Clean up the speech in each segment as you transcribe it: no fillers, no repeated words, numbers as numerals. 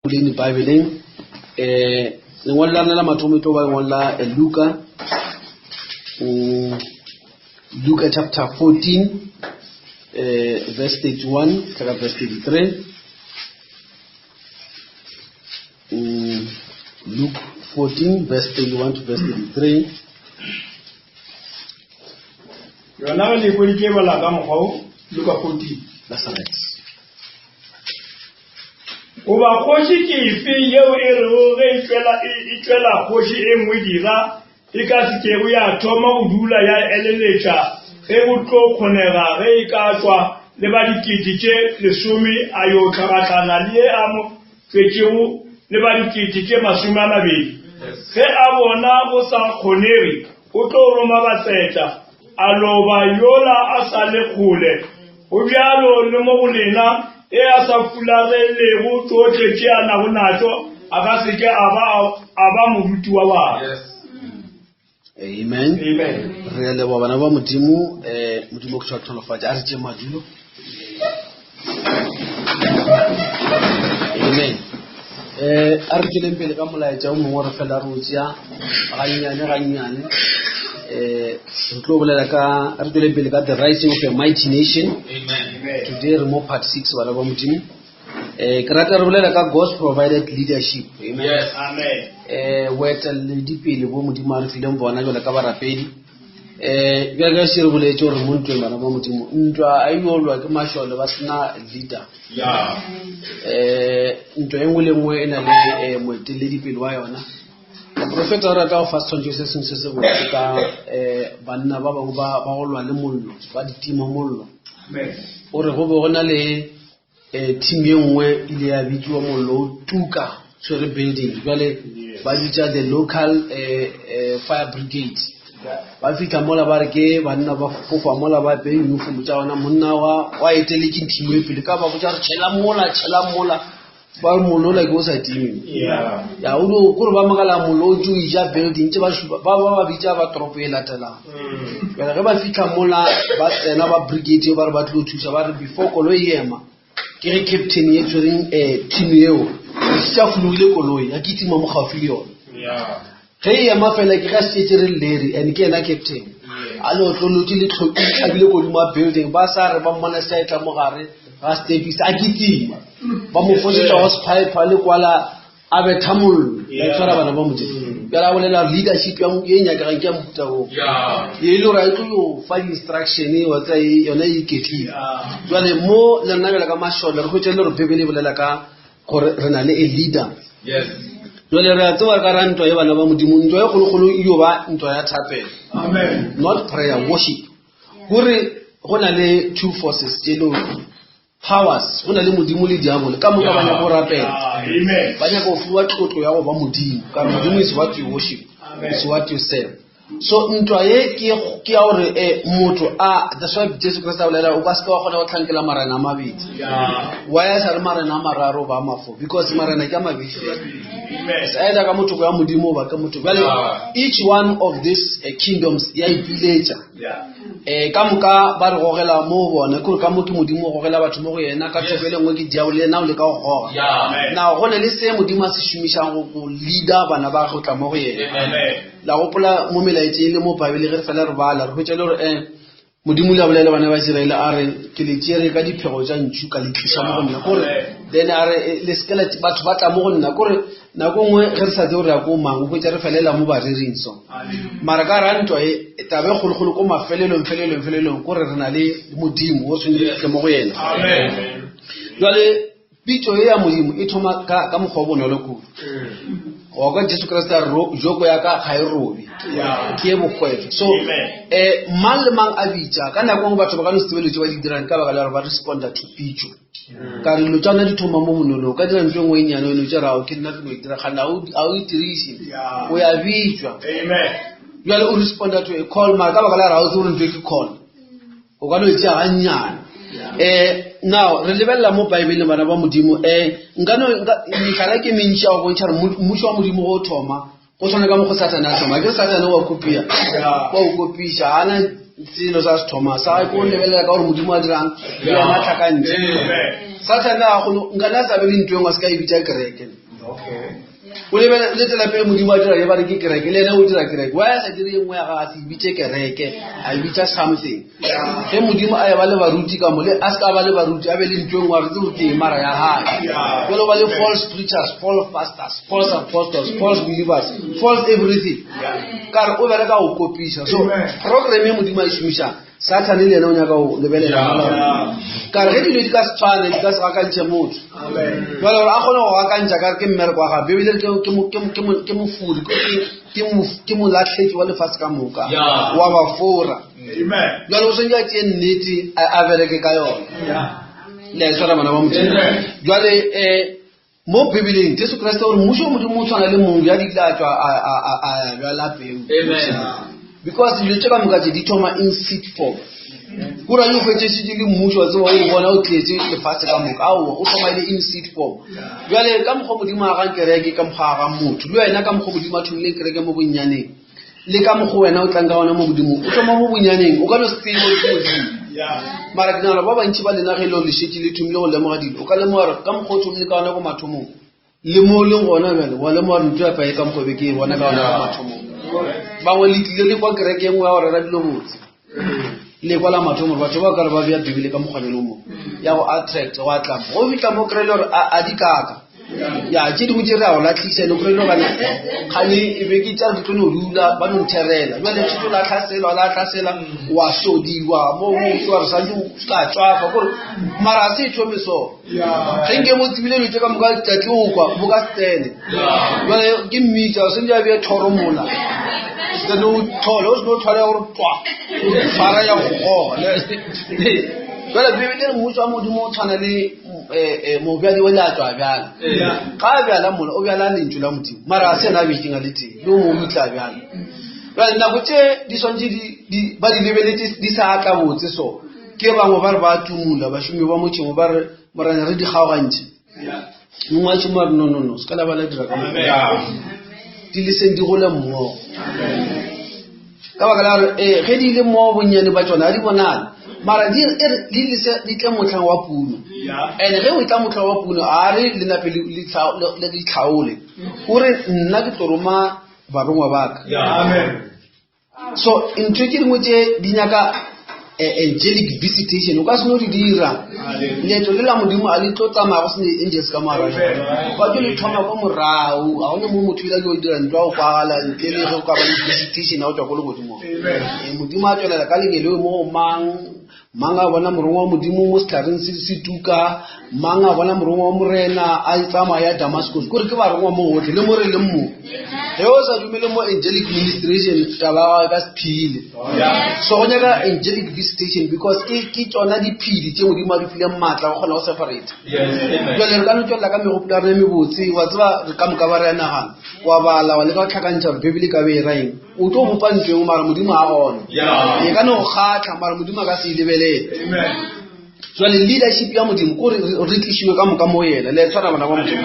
in the Bible, the one learner mathomo to ba ngola Luke chapter 14 verse 31 to verse 33. Luke 14 verse 31 to verse 33. Yona le go ke bala ka mogao Luke 14. That's right. Oba khoshi ke ife yeo e re o ge itwela khoshi e nngwe dira e ka se ke go ya thoma go dula ya eleletša ge go tlo kgonega ge e ka tswa le ba dikete tše lesome a yo tlhagatlana le a mo fetšego le ba dikete tše masome a mabedi ge a bona go sa kgonege o tlo roma batsetša a loba yola a sa le kgole go bjalo le mo go lena e a sa fulagele go tsotlhe tše a nago natso a ka seke a ba moruti wa bana. Amen. Amen. Re le bana ba modimo modimo go tlholofatsa a re tše madulo. Amen. A re tsweleng pele ka molaetša o mongwe re fela re o tšea gannyane re tlo bolela ka re tsweleng pele ka the rising of a mighty nation. Amen. Today re mo part 6 bana ba modimo ke rata re bolela ka God's provided leadership. Amen. Yes. Amen. Boeteledipele pele bo modimo a re fileng bona jwale ka barapedi bjale se re boletse gore mo ntweng bana ba modimo ntwa a iolwa ke mašole ba sena leader. Ntwa e nngwe le nngwe e na le moeteledipele wa yona. Profeta o rata go fa setshwantsho se sengwe se se botse ka banna ba bangwe ba go lwa le mollo ba ditima mollo gore go be go na le team ye nngwe ile ya bitsiwa mollo o tuka tshwere building jwale ba bitsa the local fire brigade ba fitlha mola ba re ke banna ba fofa mola ba pe uniform tša ona monna wa eteletse team e pele ka ba botsa re tšhela mola ba mollo la go sa timi ya o no gore ba magala mollo o tšuija building tše ba bitsa ba tropo e latelang ge ba fitlha mola ba tsena ba brigade ba re ba tlo thusa ba re before koloi ema ke re captain ye tshwereng team eo tša fologile koloi ya ke tima mo gaufi le yona ge e ema fela ke ga setse re Larry and ke ena captain a le otlolotse le tlhabile kodimo a building ba sa re ba mmona se a tla mo gare ga stepisa a kitima ba mo fosetsa hospipe le kwala a betha mollo ya tshwara bana ba modimo ya la bolela leadership ya e nyakagang ke ya mofuta o e le gore a tlo yo fa instruction wa tsa yona e iketlile jwale mo le nna bjela ka mašole re khwetše le gore bebele bolela ka gore re na le a leader. Jwale re a tsewa ka ra ntwa ye bana ba modimo ntwa ye kgolokgolo e yo ba ntwa ya thapelo. Not prayer, worship. Gore go na le two forces tše le powers go na le modimo le diabolo ka moka ba nyaka go rapela ba nyaka go fiwa tlotlo ya go ba modimo ka modimo is what you worship, is what you serve. So ntwa ye ke ya gore motho that's why Jesu Krista bolela o ka se ka wa kgona go tlhankela marena a mabedi wa ya sa re marena a mararo ba mafo because marena ke a mabedi it's either ka motho go ya modimo ba ka motho each one of these kingdoms ya ipiletša ka moka ba re gogela mo bona kore ka motho modimo o gogela batho mo go yena ka thopele nngwe ke diabo le ena o le ka go goga na go ne le se modimo a se šomišang go leader bana ba go tla mo go yena la gopola mo melaetšeng le mo Bible ge re fela re bala re hwetša le gore modimo le a bolela bana ba Iseraele a re ke le tšere ka diphego tša ntšu ka le tlisa mo go nna kore then a re le sekela batho ba tla mo go nna kore nako nngwe ge re sa tse gore ya ko mang o hwetša re felela mo barering so mara ka ra ntwa e tabe kgolokgolo ko mafelelong kore re na le modimo o tshwenye mo go yena. Jwale pitso e ya modimo e thoma ka mokgwa o bonolo kudu wa kwa Jesu Krista joko ya ka ga e robe ke e bokgwetlho so mang le mang a bitša ka nako ngwe batho ba ka no setebeletse ba di dirang ka baka la gore ba responda to pitso ka re lo tšana di thoma mo bonolo ka dira ntho engwe e nyane eno tša rao ke nna ke no e dira gana a o e dirise o ya bitšwa jale o responda to a call mara ka baka la rao tse gore ntho e ke call o ka no e tšea gannyane now re lebelela mo Bible bana ba modimo mehlala ke mentši ya go bontšha gore mmušo wa modimo go thoma go tshwana ka mo go Satana a thoma ke Satana wa kopia wa o kopiša ana selo sa Thomas sa go lebelela ka gore modimo a dirang le yona tlhakantse Satana go ngana sa be le ntwe ngwa ska e bitsa kereke o lebela le tela pe modimo a dira ye ba re ke kereke le ena o dira kereke wa sa dire engwe ya ga se bitse kereke a bitsa something ge modimo a ba le baruti ka mo le a ska ba le baruti a be le ntwe ngwa re ke mara ya hae go ba le false preachers false pastors false apostles false believers false everything ka o bere ka o kopisa so program ya modimo a shumisha Satan le ena o nya ka o lebelela mala ka re di ka tshwana di ka se ka ntse motho jwale a gona go ka ntse ka ke mmere kwa ga bebele ke mo furi ke mo latlhetse wa lefatshe ka moka wa ba fora amen jwale o senja ke nnete a bereke ka yona le tsara bana ba motho jwale mo bebeleng Jesu Kristo o musho modimo tshwana le mong ya ditlatswa a bjala peu amen because le tsaka moka di thoma in seed form kura yo fetse se di le mmusho wa tswa o bona o tletse le fatshe ka moka o thoma ile in seed form jwale ka mokgo modimo a ga kereke ka mokga ga motho le wena ka mokgo modimo a thomile kereke mo bonyaneng le ka mokgo wena o tlang ka ona mo modimo o thoma mo bonyaneng o ka no stay mo modimo mara dinalo ba bantsi ba lena ge lo le shetse le thomile go lemoga dilo o ka lemoga ka mokgo o thomile ka ona go mathomong le mo le gona bjale wa lemoga ntwe a pae ka mokgo be ke bona ka ona go mathomong bangwe le tlile le kwa kereke engwe ya go rera dilo botse le kwa la mathomo batho ba ka re ba bea bibele ka mokgwanelo mo ya go attract go atla go fitla mo kry le gore a di kaka ya tse dingwe tse re a go latlhisa le kry le gane kgane e be ke tsa ditlo no dula ba no ntherela jwale tshito la tlhasela wa sodiwa mo wa re sa di ka tswafa gore mara se thome so ge nke mo tsibile le ka moka tlatlokwa mo ka stene jwale ke mmitsa se nja be thoromola the no tolos no tshwara gore twa fara ya go Well, bibele mo tswa modimo o tshwana le mo bjadi o la tswa bjala ga bjala mona o bjala lentšu la modimo mara a se na bekinga le teng le mo mitla bjala well nako tše di swantse di ba di lebeletse di sa tla botse so ke bangwe ba re ba tumula ba šomi ba motšhemo ba re morana re di kgaogantše mongwe a tšhomo a re no se ka la ba la dira ka mo di leseng di gole mmogo ka baka la gore ge di ile mmogo bonnyane ba tsona a di bonale mara di tle motlhang wa puno and ge o tla motlhang wa puno a re le nape le tlhaole o re nna ke toroma barongwa baka so ntho ke dingwe tše di nyaka angelic visitation o ka se no di dira leeto le la modimo a le tlo tsamaya go sene angels ka mara ba tlo le thoma kwa morago ga gone mo motho ile o dira ntwa go kwagala ntle le ge o ka ba le visitation a go tswa go le godimo modimo a tswelela ka lengele mo mang a bona morongo wa modimo mo setlhareng se tuka mang a bona morongo wa morena a tsamaya ya Damascus kore ke barongwa mo gotlhe le mo re leng mo ge o sa dumele mo angelic ministration taba ka sephile so go nyaka angelic visitation because ke tsona diphedi tse modimo a di file maatla go kgona go separate jwale re ka no tswelela ka megopolo ya rena mebotse wa tseba re ka moka ba re ya nagana wa bala wa le ka go tlhakantšha gore bebele ka be e raeng o tlo bopa ntweng mara modimo a gona e ka no go kgatlha mara modimo a ka se e lebelele jwale leadership ya modimo ko re tlishiwe ka moka mo yena le tshwana bana ba modimo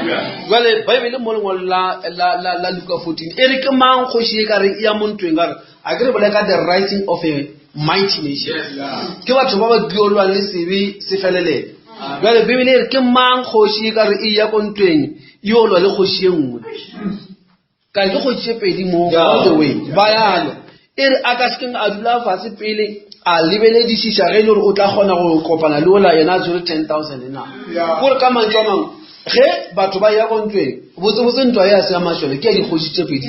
jwale baebele mo lengwalo la Luka 14 e re ke mang kgoši e ka re ya mo ntweng ka re a ke re bolela ka the rising of a mighty nation ke batho ba ba diolwang le sebe se felelela jwale bebele e re ke mang kgoši e ka re e ya ko ntweng e olwa le kgoši e nngwe ka ke kgoši e pedi mo all the way ba yalo e re a ka sekeng a dula fatshe pele a lebeledišiša ge e le gore o tla kgona go kopana le ola yena a tsere 10,000 na gore ka mantso a mangwe ge batho ba ya ko ntweng botsebotse ntwa ya se ya mašole ke ya dikgoši tše pedi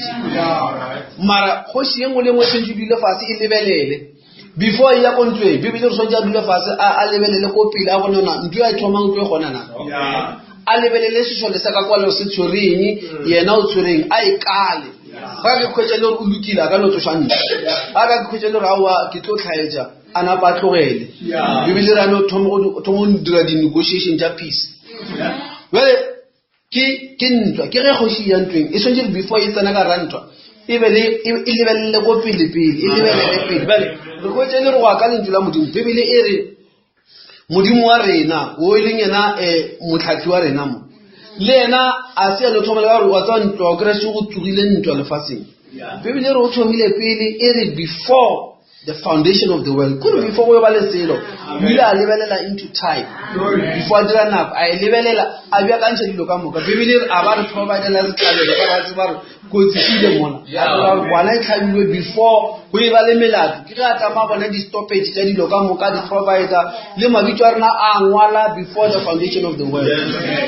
mara kgoši ye nngwe le nngwe sentse dule fase e lebelele before e ya ko ntweng bibele re swantse a dule fase a lebelele ko pele a bonona ntwe ya thomang ntwe e kgonana a lebelele sešole sa ka kwalo se tshwereng yena o tshwereng a e kale ga ke khwetša le gore o lokile a ka no tsošantša a ka ke khwetša le gore aowa ke tlo tlhaetša a napa a tlogele bibele re ano thomo dira di-negotiation tša peace jale ke ntwa ke ge kgoši ya ntweng e swantse le before e tsena ka rantwa e lebelele ko pelepele e lebelele pele bale re khwetša le re go a ka lentšu la modimo bibele e re modimo wa rena o e leng yena motlhatlhi wa rena mo le yena a se le thoma le gore wa tswa ntwa o kry-se go tsogile ntwa lefatsheng bibele re o thomile pele e re before the foundation of the world. Could before we were selo, we are leveling into time. Before the run up, I level I be a country locamoka. We will about provided as good to see them one. One time before we were limited. Kirata Mabana stoppage, Jenny Locamoka, the provider, Lima Vitorna Anwala before the foundation of the world.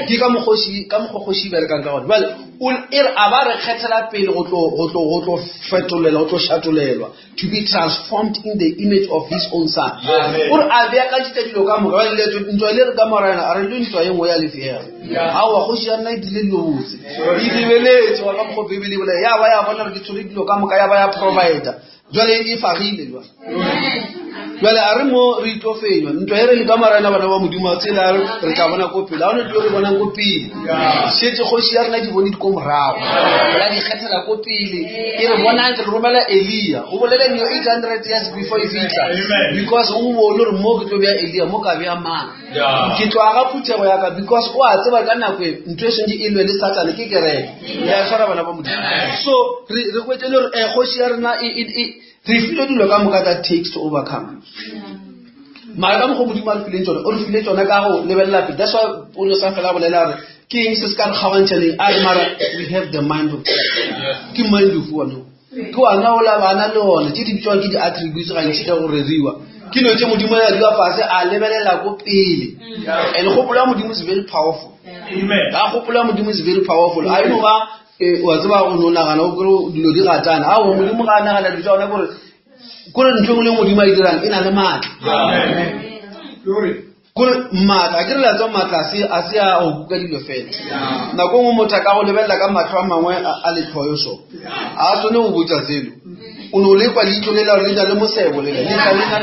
Kikamoshi, Kamoshi, well, about a catala pin auto fetule, auto chatuleva to be transformed in the image of his own son. Or Avia Kajita Locamoka, enjoy little Gamarana, are doing to a way here. Our Hoshian night lose. If you relate to a couple of people, Yavaya, one of the Turiko Kamakaya provider. Jolly if I read it. Well, I remember Rito Fayon. Into Harry Camarana, Muduma, Recavana Copi, Lana Jolly Copi. Shit, Hoshiar night when it come round. Like Hatala Copi, here 100 Romala Elia, who will let you 800 years before you feed us. Because who will not mock to be Elia, Mokavia man. Kituara Putawaka, because what? So I can have interesting in the Satan Kikere. So, the way to Hoshiarna, reflecting Locamoka that takes to overcome. Madame Homudiman Filinton, or Filinton Nagao, level up. That's why Uno Kings is can have telling Admara, we have the mind of Kim mind of one. Go on now, Lavana, the Titi Chonki attributes and Chita or Reziwa. Kino Mudima, you are a level like Pili. And Hopulamudim is very powerful. Amen. Hopulamudim is very powerful. I know was about Unogro, Ludiratan, our Mudimana, and the John couldn't do Mudimadan in a man. Good mat, I get a lot of matasi, Asia or Galileo Fed. Nagomo Motaka level like a matrama when Ali Toyoso. I also know which are zero. Unolepa Litolella Rida Lemose,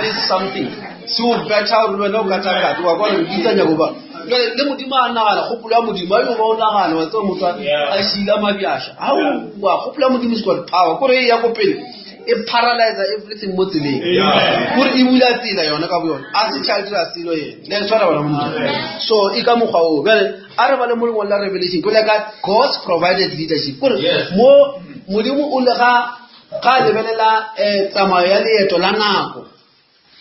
is something. So better when no Kataka to a one with Yagoba. Lemudima Nana, Hopulamudima, Nana, was almost I see Lamabiasha. How Hopulamudima is got power, Korea Yakopin. A paralyzer, everything mostly. Put immunity on a couple as a child still then so Ikamuha, well, Arabalamur revelation, God's provided leadership. More Mudimu Ulaha, Kalevala, Tamayali, Tolanako.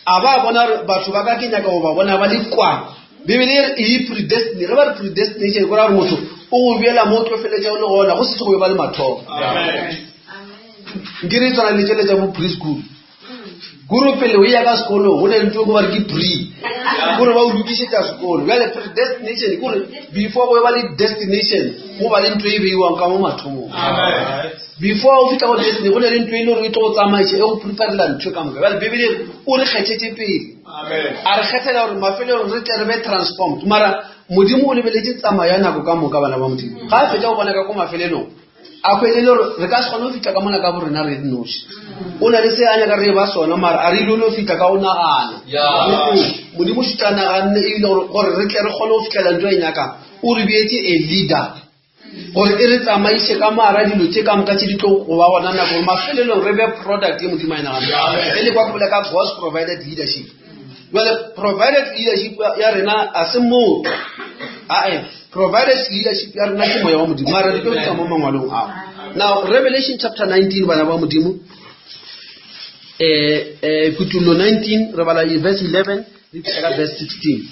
Aba Batubaki Nakova, one Avalikwa. Biblia is predestined, never predestination, Goramoto, who will be a motor or a host to Valmato. Ngiri tona lechele jamu preschool. Guru pele uyaga skolo, wone nto margi pre. Guru ba ulukishe ta skolo. Wale predestination guru before we wali destination, mo bali nto ibe iwa nkamo matumo. Before ufika wa destination, wone nto ilo rito tsama che e prepare la nto kama. Wale Biblia o re khetete pele. Amen. Are khetela or mafele o re tle transform. Mara modimo o lebeletse tsama yana go ka moka bana ba modimo. Ga feta o bona ka ko mafele no. Akwai lelo re ka se gone fita ka mona ka borena re dinoshi ona le se anya ka re ba sona mara a re lo fita ka ona gana modimo shitana ganne e ile gore re tle re gone o fitela ntwa enyaka o re bietse a leader gore e re tsamaise ka mara dilo tse ka mka tse di tlo go ba bona na go mafelelo re be product e modimo ina gana ele kwa bolela ka God's provided leadership. Well, provided leadership ya rena asemo provided leadership ya rena ke moya wa modimo mara re tlo tsama mangwalong ao. Now Revelation chapter 19 bana ba modimo kutulo 19 re bala verse 11 le ka verse 16.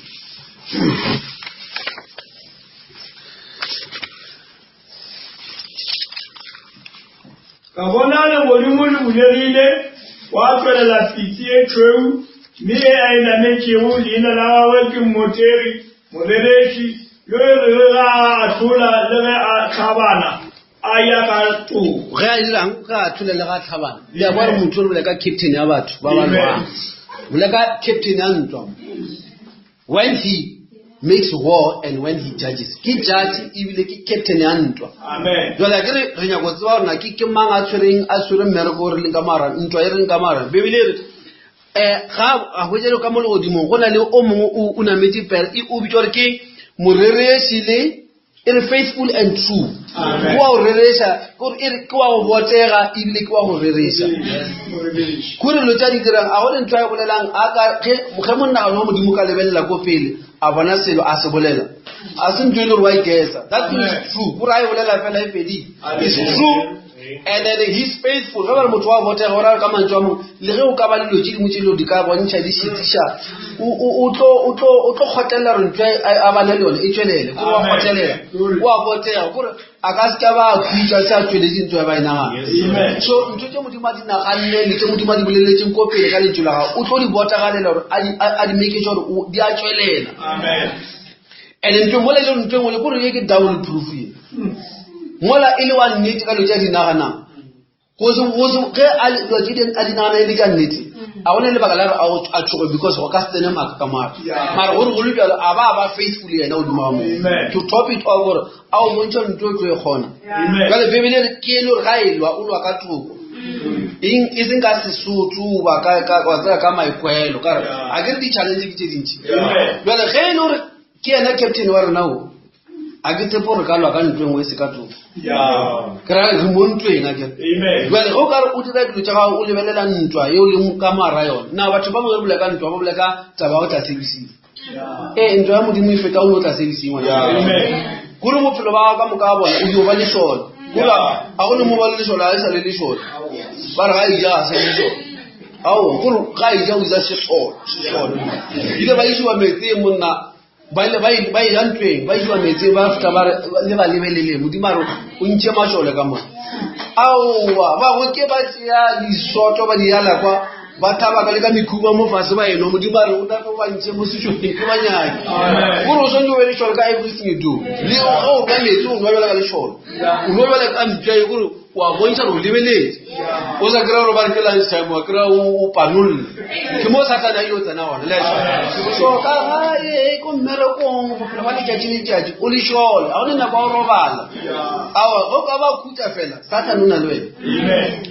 Kabona le modimo le buyerile wa tswela la fitie treu mi aina mechi uli ina la weki moteri modeleshi yoyera atula le athabana aya ka tu ga dirang ka atula le ga athabana ya ba re motho le ka captain ya batho ba ba lwa le ka captain ya ntwa when he makes war and when he judges ki judge ibile ki captain ya ntwa. Amen. Jola gere re nya go tswa rona ki ke manga tshwereng a tshwere mmereko re le ka mara ntwa e reng ka mara bebile ga a hojelo ka molo godimo gona le o mongwe o nametse per e o bitwa re ke moreresi le e faithful and true. Amen. Wa o reresha go e kwa go botega ibile kwa go reresha kure lo tsa di dirang a gone ntwa e bolelang a ka ge monna ga mo modimo ka lebella go pele a bona selo a se bolela a se ntwe le wa igesa. That thing is true. Pura e bolela fela e pedi. It's true. And then he's faithful. Ga motho wa votega ora ka mantswe mo le ge o ka ba dilo tšedi motšelo di ka bontšha di šitisha o tlo khotella re ntwe a bana le yone e tswelele go wa khotelela wa votega gore a ka se ka ba khutla sa tsweletse ntwe ba ina. So ntwe tse modimo di na ganne le tse modimo di boleletseng ko pele ka lentšwe la gago o tlo di bota galela gore a di make sure di a tswelela. Amen. And ntwe mo le ntwe mo le gore ye ke double proof ye mola ile wa nnete ka lo tja dinagana go ge a lo tšedeng a dinagana e le ka nnete a gone le baka la re a tšhoge because go ka se tsene maaka ka mara mara gore go le bjalo a ba faithful yena o dima mo to top it all gore a o bontšha ntho tlo e kgona jale bebele ke le gore ga e lwa o lwa ka toko e seng ka Sesotho ba ka maikwelo ka re a ke re di-challenge ke tše dintši jale ge e le gore ke yena captain wa rena o a ke tepo re ka lwa ka ntwe ngwe se ka toko ke ra re mo ntweng a ke jale o ka re o dira dilo tša gago o lebelela ntwa yeo le ka mara yone na batho ba bangwe bolela ka ntwa ba bolela ka taba o tla sebising ntwa ya modimo e feta o ne o tla sebising kore bophelo ba ka moka bona o dio ba lesole kora a gone mo ba le lesole a e sa le lesole ba re ga ija a se lesole ao kore ga ija o isa sesole ile ba isiwa metseng monna ba e jantweng ba isiwa metseng ba feta le ba lebelele modimaro o ntše mašole ka mona aowa bangwe ke ba tšea disoto ba di yala kwa ba thaba ka le ka mekhuba mo fase ba eno modimare o dafe ba ntše mo sešong ke banyake gore o swantse o be lešole ka everything you do le o ka metsi o nwabela ka lešole o nwabela ka mpšae gore wa bontšha re o lebeletse o sa kry-a gore ba re ke lunchtime wa kry-a o panolle ke mo satana ile o tsena gone so ka gae ko mmerekong bophelo ba letšatši le letšatši o lešole ga o ne nako wa o robala awa go ka ba khutša fela satana o na le wena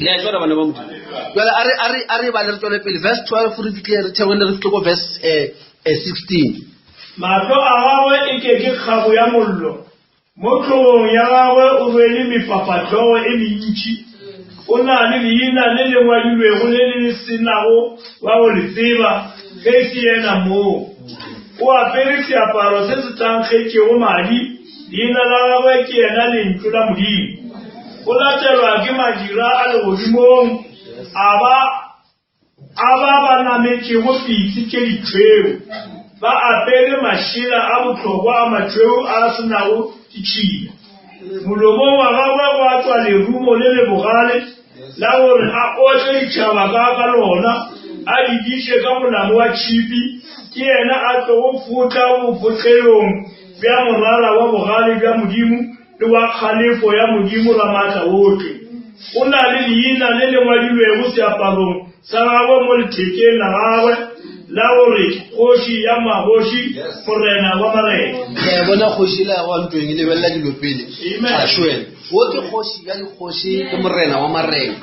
leašola bana ba modimo jale a re ba le re tswele pele verse 12 re fitlhe re theogele re fitlhe ko verse 16 mahlo a gagwe e ke kgabo ya mollo mo tlhogong ya gagwe o rwele mefafatlogo e mentši o na le leina le le ngwadilwego le le senago wa go le tseba ge se yena moo o apere seaparo se se thankgetšego madi leina la gagwe ke yena lentšu la modimo o latelwa ke madira a legodimong a ba nametšego pitsi ke ditšhweu ba apere mašela a bohlokwa a matšhweu a senago ditšhila molomong wa gagwe go a tswa lerumo le le bogale la gore a otle ditšhaba ka lona a di diše ka molamo wa tšhipi ke yena a tlogo fotla bofotlelong bja morara wa bogale bja modimo le wa kgalefo ya modimo la maatla otlhe o na le leina le le ngwadilwego seaparong sa gagwe mo lethekeng la gagwe la gore kgoši ya magoši morena wa marena bona kgoši la wa ntweng e lebelela dilo pele ašwele o ke kgoši ya dikgoši ke morena wa marena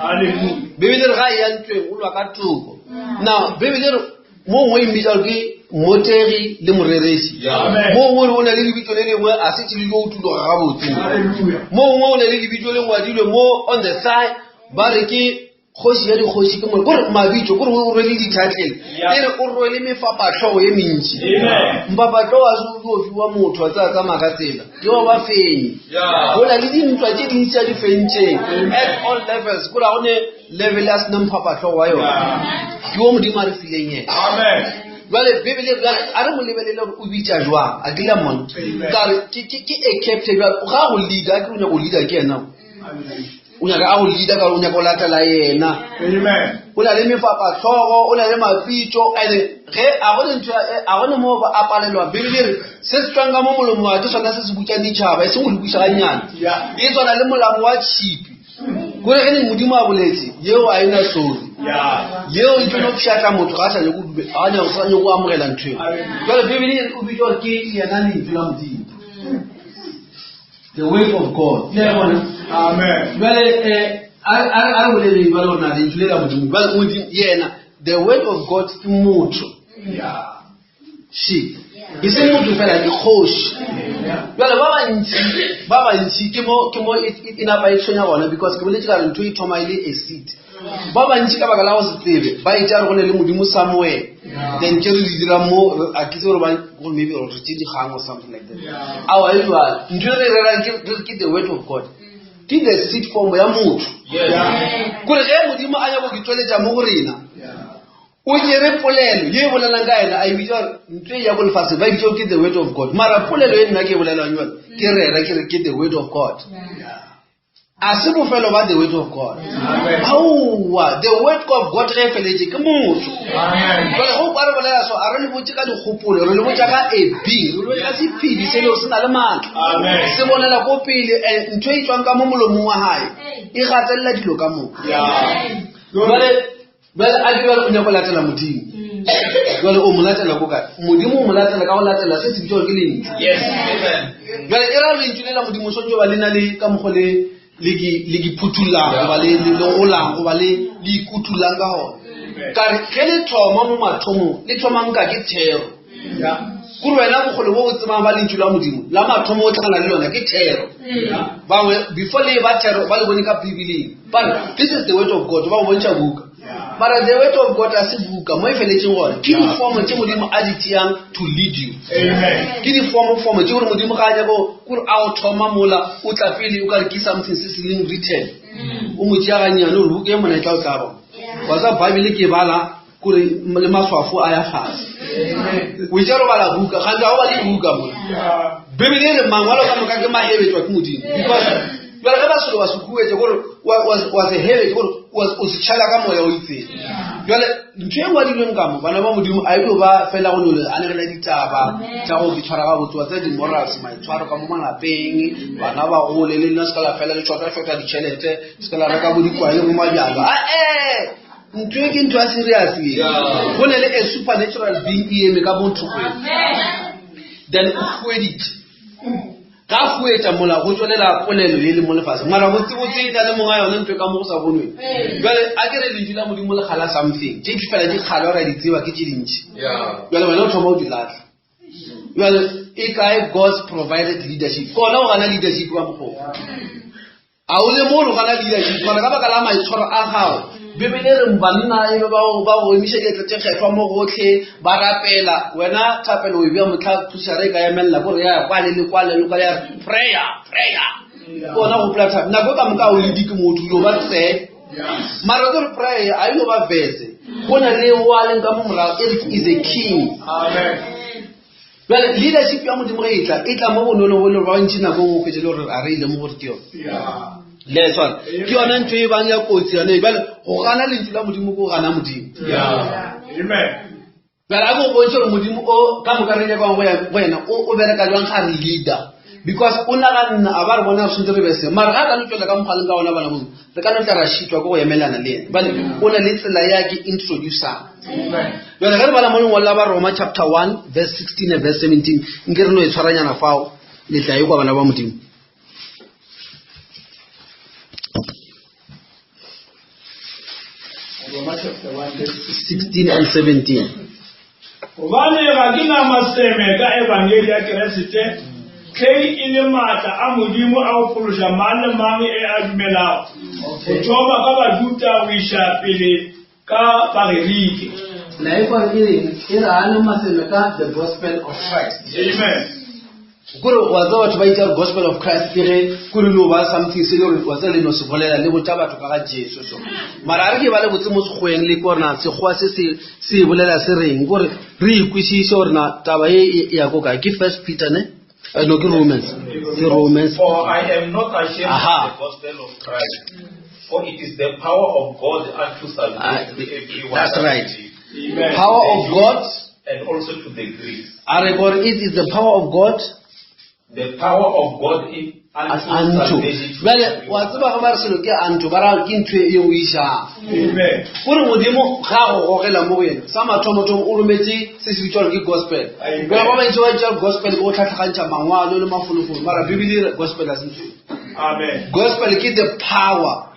bebele re ga e ya ntweng o lwa ka toko na bebele re mo ngwe e mmitsalo ke motegi le moreresi mo ngwe o na le lebitso le lengwe a se tšhile o tuloga gabotse mo ngwe o na le lebitso le ngwadilwe mo on the side ba re ke kgoši ya dikgoši ke more kore mabitso kore o rwele ditatleng ere o rwele mefapatlhogo ye mentši mpapatlhogo a se o fiwa motho a tsaya tsamaya ka tsela ke wa ba fenye go na le dintwa tše dintsi ya difentšeng at all levels kore ga gone level ya sena mpapatlhogo wa yone ke wo modimo a re fileng yena jale bebele a re mo lebelele gore o bitša jwang a kila mona kare ke a captain ga go leader a ke o nyaka go leader ke yena o nyaka a go leader ka o nyaka o latela yena o na le mefapatlhogo o na le mapitso and ge a gone mo a palelwa bebele se se tswang ka mo molomo wa ke sona se se butšang ditšhaba e seng go le buša ganyane e tswana le molamo wa tšhipi kore ge ne modimo a boletse yeo a ena sori yeo e tsone o pšhatla motho ga a sa nyako go amogela nthweng jale bebele o bitša gore ke yena lentšu la modimo the way of God jale a re boleleng ba le gona lentšu le la modimo yena the word of God ke motho sheep e se motho fela ke kgoši jale ba bantši ke mo e napa e tshwenya gona because ke boletse ka re ntho e thoma e le a seed ba bantši ka baka la go se tsebe ba itša go ne le modimo somewhere then ke re di dira mo a ke gore ba maybe or tše dikgang or something like that our usual ntho re rera ke the word of God ke the seed form ya motho gore ge modimo a ya go ke tsweletša mo go rena o kere polelo ye bolelang ka ena a bitša ntho ya go lefase ba bitša ke the word of God mara polelo e nna ke bolelang yona ke rera ke the word of God a se bofelo ba the word of God aowa the word of God ge feletše ke motho jale go kwa re bolela so a re le botse ka dikgopolo re le botsa ka a b re le ka sephedi se leo se na le maatla se bonela ko pele ntho e tswang ka mo molomong wa hae e gatelela dilo ka moka jale a ke jale o nyako latela modimo jale o mo latela ko kae modimo o mo latela ka go latela se se bitšwa ke lentswe jale e ra lentswe le la modimo so tšo ba le na le ka mokgo le ki phutulang goba le golang goba le ikutulang ka gona ka re ge le thoma mo mathomong le thomang ka ke thero kore wena bogole bo bo tsemang ba lentšu la modimo la mathomo o tlhagana le lona ke thero bangwe before le ba thero ba le bone ka bibileng but this is the word of God ba go bontšha buka mara the word of God a se buka mo e feletseng gore ke difomo tše modimo a di tšeang to lead you ke difomo tše gore modimo ga a nyako kore a o thoma mola o tla pele o ka re ke something se se leng written o mo tšea gannyane gore buka e mona e tla o tla bona wa sa bible ke bala kore le maswafo a ya fase o itša ro bala buka gante ga go ba le buka mola bibele e re mangwalo ka moka ke mahebetswa ke modimo because jale ge ba selo wa se kuetse gore wa se hebetse gore o se tšhala ka moya o itseng jale ntho e ngwadilweng ka mo bana ba modimo a ilo ba fela go nole a negela ditaba tša go itshwara ga botse wa tsa di-morals maitshwaro ka mo malapeng bana ba gole le nna se ka la fela le tšhwata ditšhelete se ka la reka bo dikwale mo mabjalo ntho e ke ntho ya serious go ne le a supernatural being e eme ka motho then o hweditše ka fuetša mola go tswelela polelo le le mo lefase mara botsebotse e na le monga yone ntho ka mo go sa bonweng jale a ke re lentšu la modimo le kgala something tše ke fela di kgale ora di tseba ke tše dintši jale wena o thoma o di latlha jale e kae God's provided leadership kona o gana leadership ka mokgoko a o le mo o gana leadership mara ka baka la maitshwaro a gago bibele re banna e ba go emišetša kgethwa mo gotlhe ba rapela wena thapelo o e bea motlha thušare e ka emelela kore ya kwale le kwale ya prayer bona go plata nako ka moka o le dike motho ilo ba tse mara gore prayer a ilo ba vese go na le wale ka mo morago Eric is a king well leadership ya modimo e tla mo bonolo bolo ba ntši nako go fetse le gore a re ile mo gore tio le tswana ke yona ntho e bang ya kotsi yane bale go gana lentšu la modimo go gana modimo amen bale a go bontšha gore modimo o ka moka re nyakang go yena o bereka jwang ga re leader because o naganna a ba re bona re swantse re bese mara ga ka no tswela ka mokgaleng ka ona bana bomo re ka no tla ra šitwa ke go emelana le ene bale o na le tsela ya ke introducang jale ge re bala mo lengwalo la ba Roma chapter 1 verse 16 and verse 17 nke re no e tshwaranyana fao le tla e kwa bana ba modimo Roma chapter 1 verse 16 and 17 gobane ga ke na maseme ka evangeli ya Keresete ke ile maatla a modimo a go phološa mang le mang e a dumelago go thoma ka bajuta go iša pele ka bagerike na e kwa e re a le maseme ka the gospel of Christ amen kore wa tsa batho ba itša gospel of Christ ke ge kore le o ba something se le gore wa tsa le no se bolela le botša batho ka ga Jesu so mara a re ke ba le botse mo sekgweng le korena sekgwa se bolela se reng kore re ikwešiše gore na taba e ya ko kae ke First Peter ne no ke Romans for I am not ashamed of the gospel of Christ for it is the power of God unto salvation to everyone that's right amen power of God and also to the Greeks it is the power of God the power of God unto salvation bale wa tseba ga ba re selo ke unto ba ra ke ntho e o išang amen gore modimo ga go gogela mo go yena sa mathomo o rometse se se bitswa ke gospel ba ba itse wa itse gospel go tlhatlhagantša mangwalo le mafolofolo mara bibele gospel a sentse amen gospel ke the power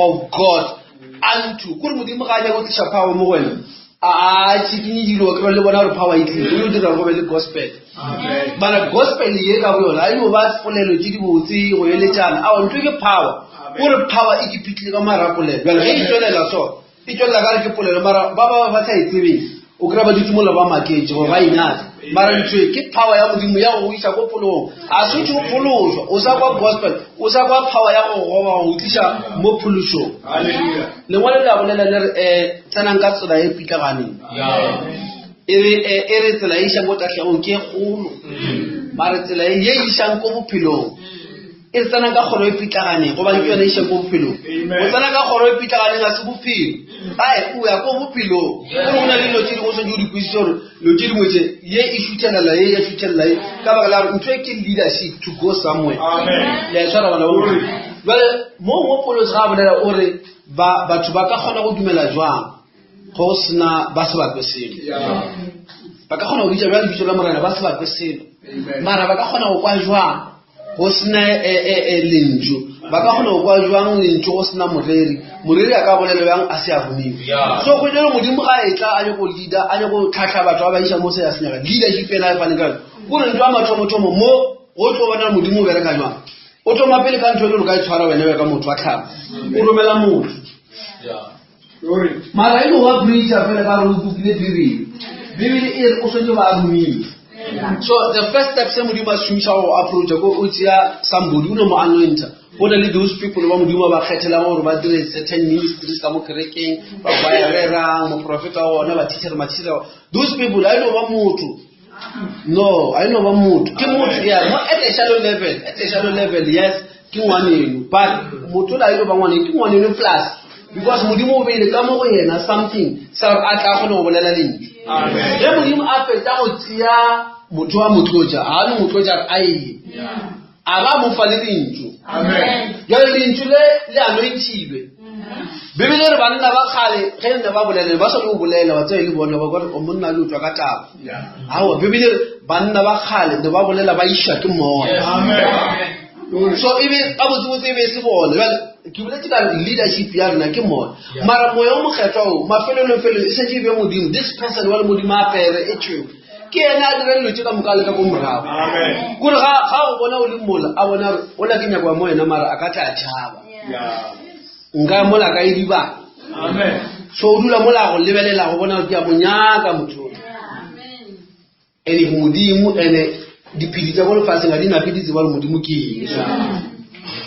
of God unto gore modimo ga a nyaka go tliša power mo go wena a tšhikinye dilo ke le bona gore power e tlile o dira go be le gospel bana gospel ye ka boyona a ilo ba polelo tše di botse go eletšana a ntho ke power ore power e kipitlile ka marapole jwale ge e tswelela so e tswelela ka re ke polelo mara ba sa e tsebeng o kry-a ba ditumola ba maketse go ba inyatsa mara ntse ke power ya modimo ya go isa ko polong a se go poloswa o sa kwa gospel o sa kwa power ya go goba go tlisha mo polosong lengwalo le a bolela le re tsenang ka tsela e pitlaganeng e re tsela e isang ko tatlhegong ke kgolo mara tsela e isang ko bophelong e tsena ka kgoro e pitlaganeng go ba ke yone e isang ko bophelong o tsena ka kgoro e pitlaganeng a se bophelo o ya ko bophelong go na le dilo tse di go se di kwisitse gore dilo tse dingwe tse ye e fitlhelela ye ya fitlhelela ye ka baka la gore ntho e ke leadership to go somewhere le a tshwara bana ba jale mo polos ga a bolela ore batho ba ka kgona go dumela jwang go sena ba se bakwe selo ba ka kgona go ditsa jwang ditso la morena ba se bakwe selo mara ba ka kgona go kwa jwang go sena lentsho ba ka kgona go kwa jwang lentsho go sena moreri a ka bolela jang a se a boniwe so go dilo modimo ga e tla a le go leader a le go tlhatlha batho ba isa mo se ya senyaka leadership ena e fane ka go re ntwa mathomo mo go tlo bona modimo o bereka jwang o tlo mapele ka ntho le go ka itshwara wena ka motho wa tlhapa o romela motho mara ilo wa preacher fela ka re o bukile bibele e o sone ba romile. So the first step se modimo a shumisa go approach go o tsia somebody o no mo anointa go na le those people ba modimo ba kgethela gore ba dire certain ministries ka mo kerekeng ba rera mo profeta ona ba teacher those people I know ba motho no I know ba motho ke motho ya mo at a shallow level yes ke ngwaneng but motho la ilo ba ngwaneng ke ngwaneng plus because modimo o beile ka mo go yena something sa a tla go no bolela leng amen le modimo a feta go tsia motho wa motloja a no motloja ai aga mo fa le dintlo amen ya le dintlo le anointilwe bibele re banna ba khale ge ne ba bolela ba so le bolela ba tsaya le bona ba gore o monna le utlwa ka taba hawo bibele banna ba khale ne ba bolela ba isha ke moya amen so ibe abotse be se bona jwale ke boletse ka leadership ya rena ke moya mara moya o mokgetwa o mafelelo e se ke be modimo this person wa le modimo a pere e tshwe ke ena a dire lotse ka mokale ka go morago amen gore ga o bona o le mola a bona o la ke nyakwa mo ena mara a ka tla tshaba nka mola ka e diba amen so o dula mola go lebelela go bona ke a monyaka motho amen ene modimo ene dipidi tsa go lefatsheng ga di napeditse ba le modimo ke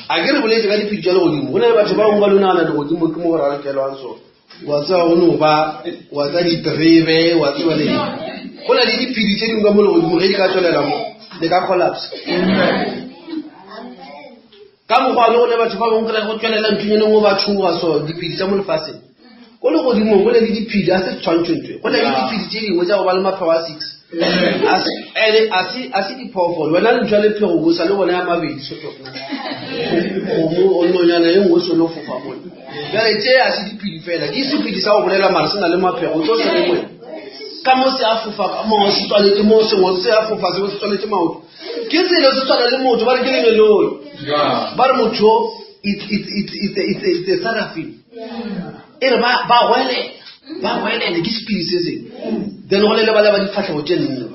a ke re boletse ka dipidi tsa le godimo go na le batho ba bangwe ba lona na le godimo ke mo go rarakelwang so wa tsa go no ba wa tsa ditrebe wa tsa le go na le dipidi tse dingwe ka mo le godimo ge di ka tswelela mo le ka collapse ka mo go le batho ba bangwe go tswelela nthunyene mo bathong wa so dipidi tsa mo lefatsheng go le godimo go le dipidi a se tshwantshwe go le dipidi tse dingwe tsa go ba le maphwa 6 asi diphoofolo wena le ntshwa le phego go sa le bona ya mabedi soto o nonyana e nngwe solo fofa mona jale tse a se dipidi fela ke sepidi sa go bolela mara se na le maphego tso se le mwe ka mo se a fofa ka mo se tswaletse mo se ngo se a fofa se tswaletse maoto ke tsela se tswala le motho ba re ke le lelo ba re motho it's a seraphim ere ba wele ne ke sepidi se se then go le bala ba difatlhego tse nne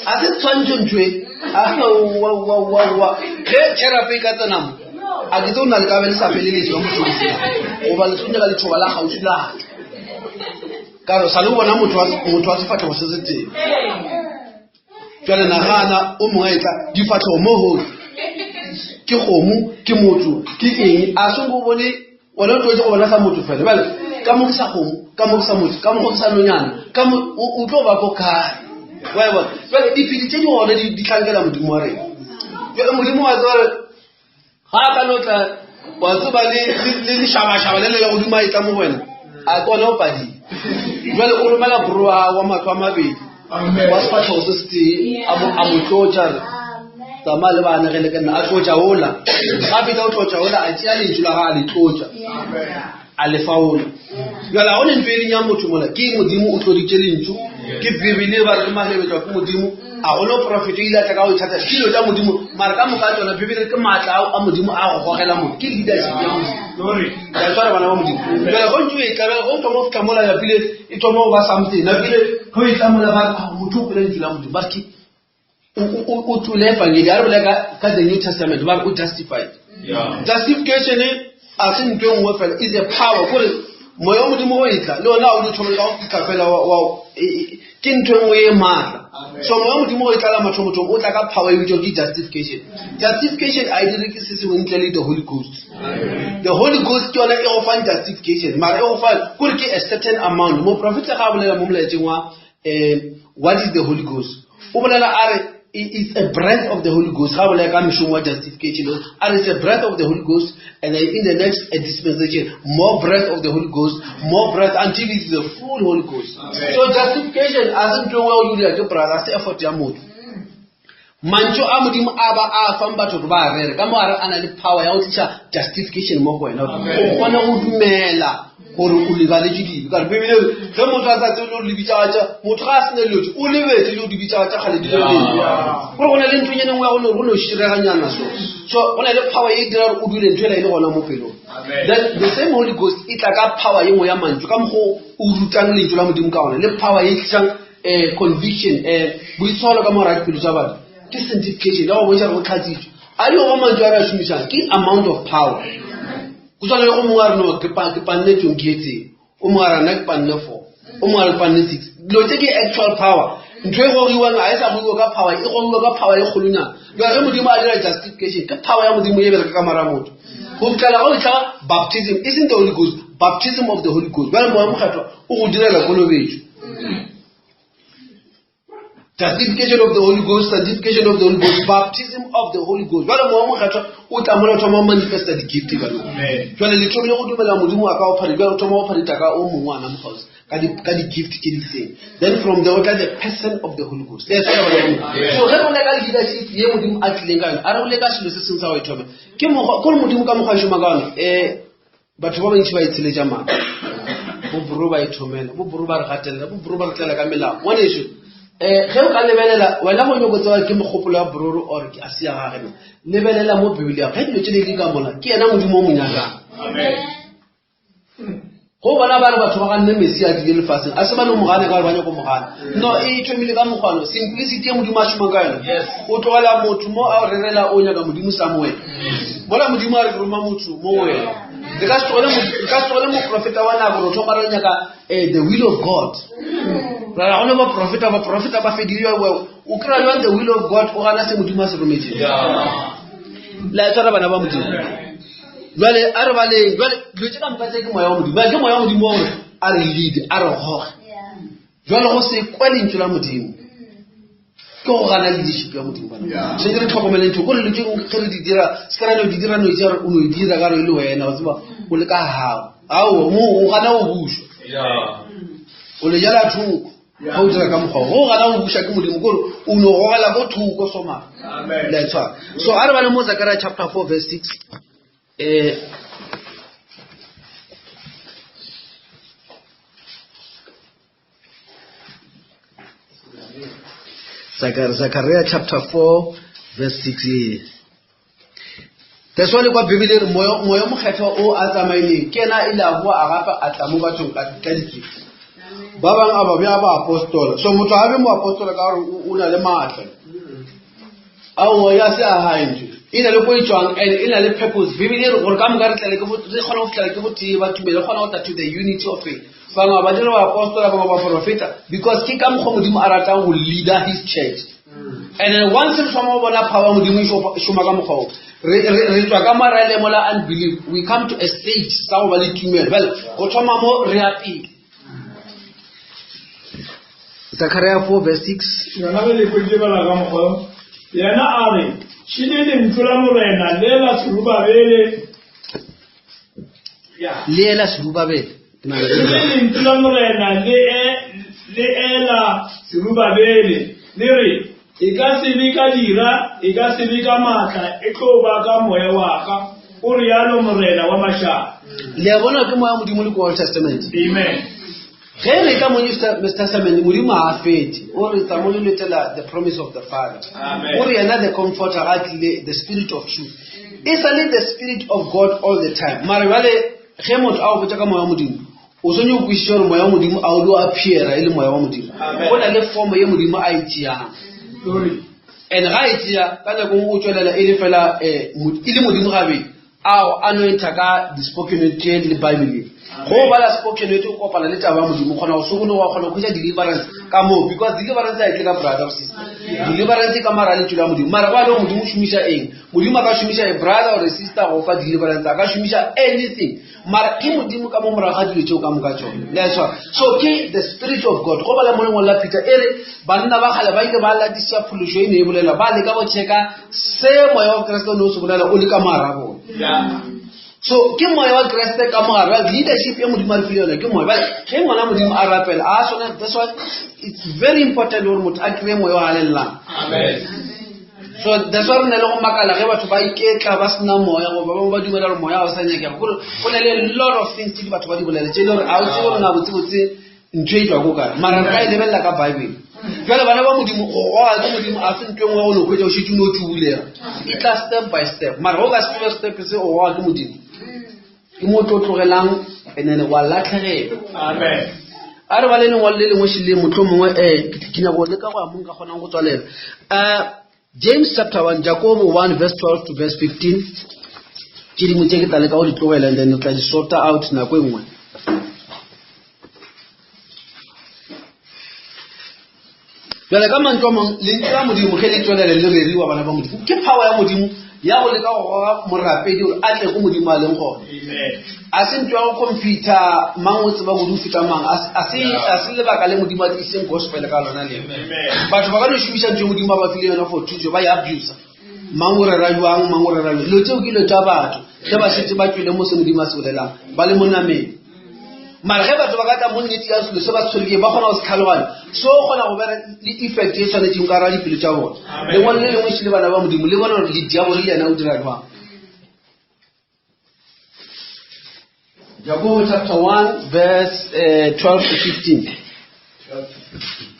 a se tshwantse ntwe a wa ke therapy ka tsanamo a ke tsona le ka bele sa feleletse ba motho o ba le tshwanya ka le thoba la gausi la ka ro sa le bona motho wa sefatlhego se se teng tswana nagana o mongwe etla difatlhego mo ho ke gomo ke motho ke eng a se go bone ona o tlo go bona sa motho fela bale ka mo sa gomo ka mo sa motho ka mo sa nonyana ka mo o tlo ba go kae wa ba jwale dipidi tse di gona di tlhankela modimo wa rena jwale modimo wa tsore ga ka notla wa tsoba le shaba le go duma itla mo wena a kona o padi jwale o romela broa wa matwa mabedi wa sefatlhego se se a mo tlotsa tama le bana ge le ka nna a tlotsa ola gape ka o tlotsa ola a tšea lentšu la ga a le tlotsa a le faola jwale ga o ne ntho e leng ya motho mola ke modimo o tloditše lentšu ke bibele ba re ke mahlebetswa ke modimo a gone o profeta ile a tla ka go ithata dilo tša modimo mara ka moka tsona bibele ke maatla a modimo a go gogela motho ke leadership ya modimo ya tshwara bana ba modimo jwale go ntse e tlabela go thoma go fitlha mola ya pele e thoma go ba something na pele go e tlamola ba motho o pele ntlo la modimo ba ke o tlole evangeli a re bolela ka the New Testament ba re o justified justification a se ntwe nngwe fela is a power gore moya o modimo o etla le ona o di thomela go fitla fela wa ke ntwe nngwe e matla so moya o modimo o etla la mathomo o tla ka power e ke justification a dire ke se se ntle le the Holy Ghost the Holy Ghost ke yona e go fa justification mara e go fa gore ke a certain amount mo prophet ga bolela mo molaetseng wa what is the Holy Ghost o bolela are it's a breath of the Holy Ghost. How will I come show justification? And it's a breath of the Holy Ghost, and then in the next dispensation, more breath of the Holy Ghost, more breath until it is the full Holy Ghost. Amen. So justification hasn't done well you like brother. That's effort ya mood. Mancho amudim aba afamba to ba rere. Kamo ara ana the power ya utisha justification mo go ena. Ukwana udumela. Gore o lebale di because bebele ge motho a tsa lo libitsa motho ga se ne lotse o lebetse lo dibitsa tsa khale di le gore gona le ntwe nyene ngwa go no shireganyana so gona le power e dira o dule ntwe la ile gona mo pelo that the same Holy Ghost it la ka power ye mo ya mantso ka mo o rutang le ntwe la modimo ka ona le power e tlang conviction buitsolo ka mo ra dipelo tsa batho ke sanctification la go boja go tlhatsitse a le go mantso a ra shumisa ke amount of power Kuzana yo umwara no kipanne chungeti umwara na kipanne 4 umwara kipanne 6 lo take actual power ntwe go riwa nga isa go ka power e go ka power e khulunya lo re modimo a dira justification ka power ya modimo ye bereka ka mara motho go tlala go tla baptism isn't the Holy Ghost baptism of the Holy Ghost ba mo mokgatlo o go direla kolobetso justification of the Holy Ghost, sanctification of the Holy Ghost, baptism of the Holy Ghost. Wala mo mokgatlo o tla mola thoma manifest the gift ba lo. Jwale le tshobile go dumela modimo a ka o phari ba thoma o phari taka o mongwana mo gausa ka di gift ke di seng. Then from the water the person of the Holy Ghost. That's what I mean. So re bona ka leadership ye modimo a tlileng ka a re o le ka selo se seng sa o ithome. Ke mo go modimo ka mo ga shoma ka ona batho ba bantsi ba itsile jama. Bo buru ba ithomela, bo buru ba re gatella, bo buru ba re tlela ka melao. One issue ge o ka lebelela wena go nyokotsa ke mogopolo ya bororo or ke a sia ga gena lebelela mo Biblia ga dilo tse di ka mola ke ena modimo mo nyaka amen go bona ba re batho ba ga nne mesi a di le faseng a se ba no mogane ka ba nyako mogane no e thomile ka mogano simplicity ya modimo a shuma ka yona o tlogela motho mo a rerela o nyaka modimo Samuel bona modimo a re roma motho mo wena ka tsole mo profeta wa na go thoma re nyaka the will of God ra ona ba profeta ba fedile wa o kra le the will of God o gana se modimo se rometse la tsara bana ba modimo jwale a re bale jwale le tsaka mpatse ke moya wa modimo ba ke moya wa modimo a re lead a re hoga jwale go se kwale ntse la modimo ke go gana leadership ya modimo bana se dire tlhokomela ntho go le ke re di dira skara di dira no dira o no dira ka re le wena o tseba o le ka hao ao mo o gana o busho o le jala thuko ha o dira ka mogwa go gana o busha ke modimo gore o no go gala go thuko soma amen let's talk so a re ba le mo Zechariah chapter 4 verse 6 Zechariah chapter 4 verse 6 that's why kwa Bibele moyo mokgetho o a tsamaile ke na ile a bua a gapa a tla mo bathong ka ditsi ba bang a ba bya ba apostola so motho a be mo apostola ka gore o na le matla a o ya se a hainje ina le go itswang and ina le purpose Bibele re gore ka mo ga re tlele ke re kgona go tlala ke botse ba tumele kgona go ta to the unity of faith banga ba dira ba apostola ba profeta because ke ka mo go modimo a ratang go leader his church and then once in from bona power modimo shoma ka mo go re tswa ka mara le mola unbelief we come to a stage sa go ba le tumelo well go thoma mo re apile Zechariah 4 verse 6 yana le go di bala ka mo go yana are shidile ntula morena lela Zerubabele ya lela Zerubabele shidile ntula morena le ela Zerubabele le ikasibika dira ikasibika matla e tlo ba ka moya wa ka o re yalo morena wa mashaka le bona ke moya modimo le Old Testament amen ge re ka mo New Testament modimo a feti o re tsa mo le tela the promise of the Father amen o re yana the comforter actually the spirit of truth is only the spirit of God all the time mara vale ge motho a o botsa ka moya modimo o sonyo go ishore moya modimo a o lo appear ile moya wa modimo bona le form ye modimo a itiang and ga itsia ka le go o tswelela ile fela ile modimo gabe ao anointa ka the spoken word tse le Bible go ba la spoken word o kopana le taba modimo khona o sogono wa khona go ja deliverance ka mo because deliverance a tle ka brother or sister deliverance ka mara le tula modimo mara ba le modimo shumisha eng modimo ka shumisha a brother or a sister go fa deliverance ka shumisha anything mara ke modimo ka mo mora ga dilo tse ka mo ka tsone that's why so ke the spirit of God go ba la moleng la Peter ere banna ba khale ba ile ba la discipleship ene e bolela ba le ka bo cheka se moya wa Kristo no se bolela o le ka mara bo so ke moya wa Kristo ka mara leadership ya modimo a file yona ke moya ba ke ngwana modimo a rapela a sona that's why it's very important gore motho a kre moya wa halella amen so that's why rena le go makala ge batho ba iketla ba sena moya go ba ba dumela gore moya wa sa nyaka go na le lot of things tse batho ba di bolela tse le gore a o tse gore na botsebotse ntwe e tswa go ka mara ka ile bella ka Bible jwale bana ba modimo go wa ke modimo a fentwe ngwe go no kwetsa o shitse no tubulera it is step by step mara go ka step se o wa ke modimo ke mo tlogelang enene wa latlhegela amen a re ba le lengwe le lengwe shile motho mongwe ke nya go le ka go amonga ka gona go tswalela James chapter 1 Jacob 1 verse 12 to verse 15 ke di motse ke tla le ka go di tlogela and then tla di sort out na go engwe jwale ka mantwa mong le ntwa modimo ke le tswelele le reriwa bana ba modimo ke power ya modimo ya go le ka go morapedi gore a tle go modimo a leng gone amen a se ntwa go computer mangotse ba go du fita mang a se le baka le modimo a tseng gospel ka lona le amen batho ba ka no shumisha ntwe modimo ba file yona for tujo ba ya abuse mangore rajwang lo tseo ke lo tsa batho tse ba setse ba tswile mo se modimo a se bolelang ba le monamedi mara ge batho ba ka tla mo nnete ya selo se ba tshweleke ba kgona go se tlhaloganya so o kgona go bera le effect e tshwanetseng ka ra dipelo tsa bona le ngwane le lengwe le bana ba modimo le bona gore le diabolo le yena o dira jwang Jacob chapter 1 verse 12 to 15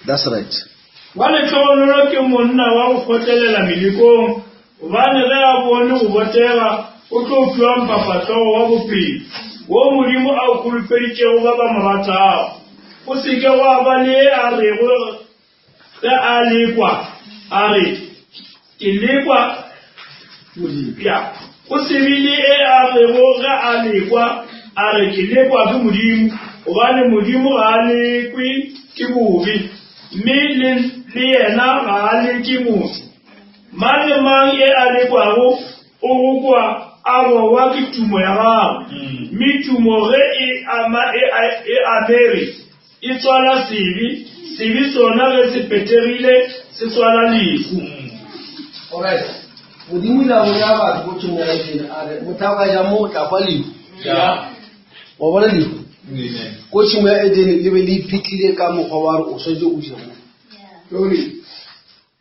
that's right Wale tsholo ke monna wa go fotelela melikong bane ge a bone go botega o tlo tloa mpafatso wa bophelo wo modimo a o kulupeditšego ba ba moratao o seke wa ba le a rego ge a lekwa a re ke lekwa ya o sebile e a rego ge a lekwa a re ke lekwa ke modimo gobane modimo ga a lekwe ke bobe mme le yena ga a leke motho mang le mang e a lekwago o go kwa a gowa ke tumo ya gago mme tumo ge e amere e tswala sebi sona ge se petegile se tswala lefu alright modimo la go ya batho go tumo ya ena a re motaka ja mo tla kwa lefu ya o bona lefu go tumo ya edeni le be le iphitlhile ka mogwa wa re o swetse o ja mo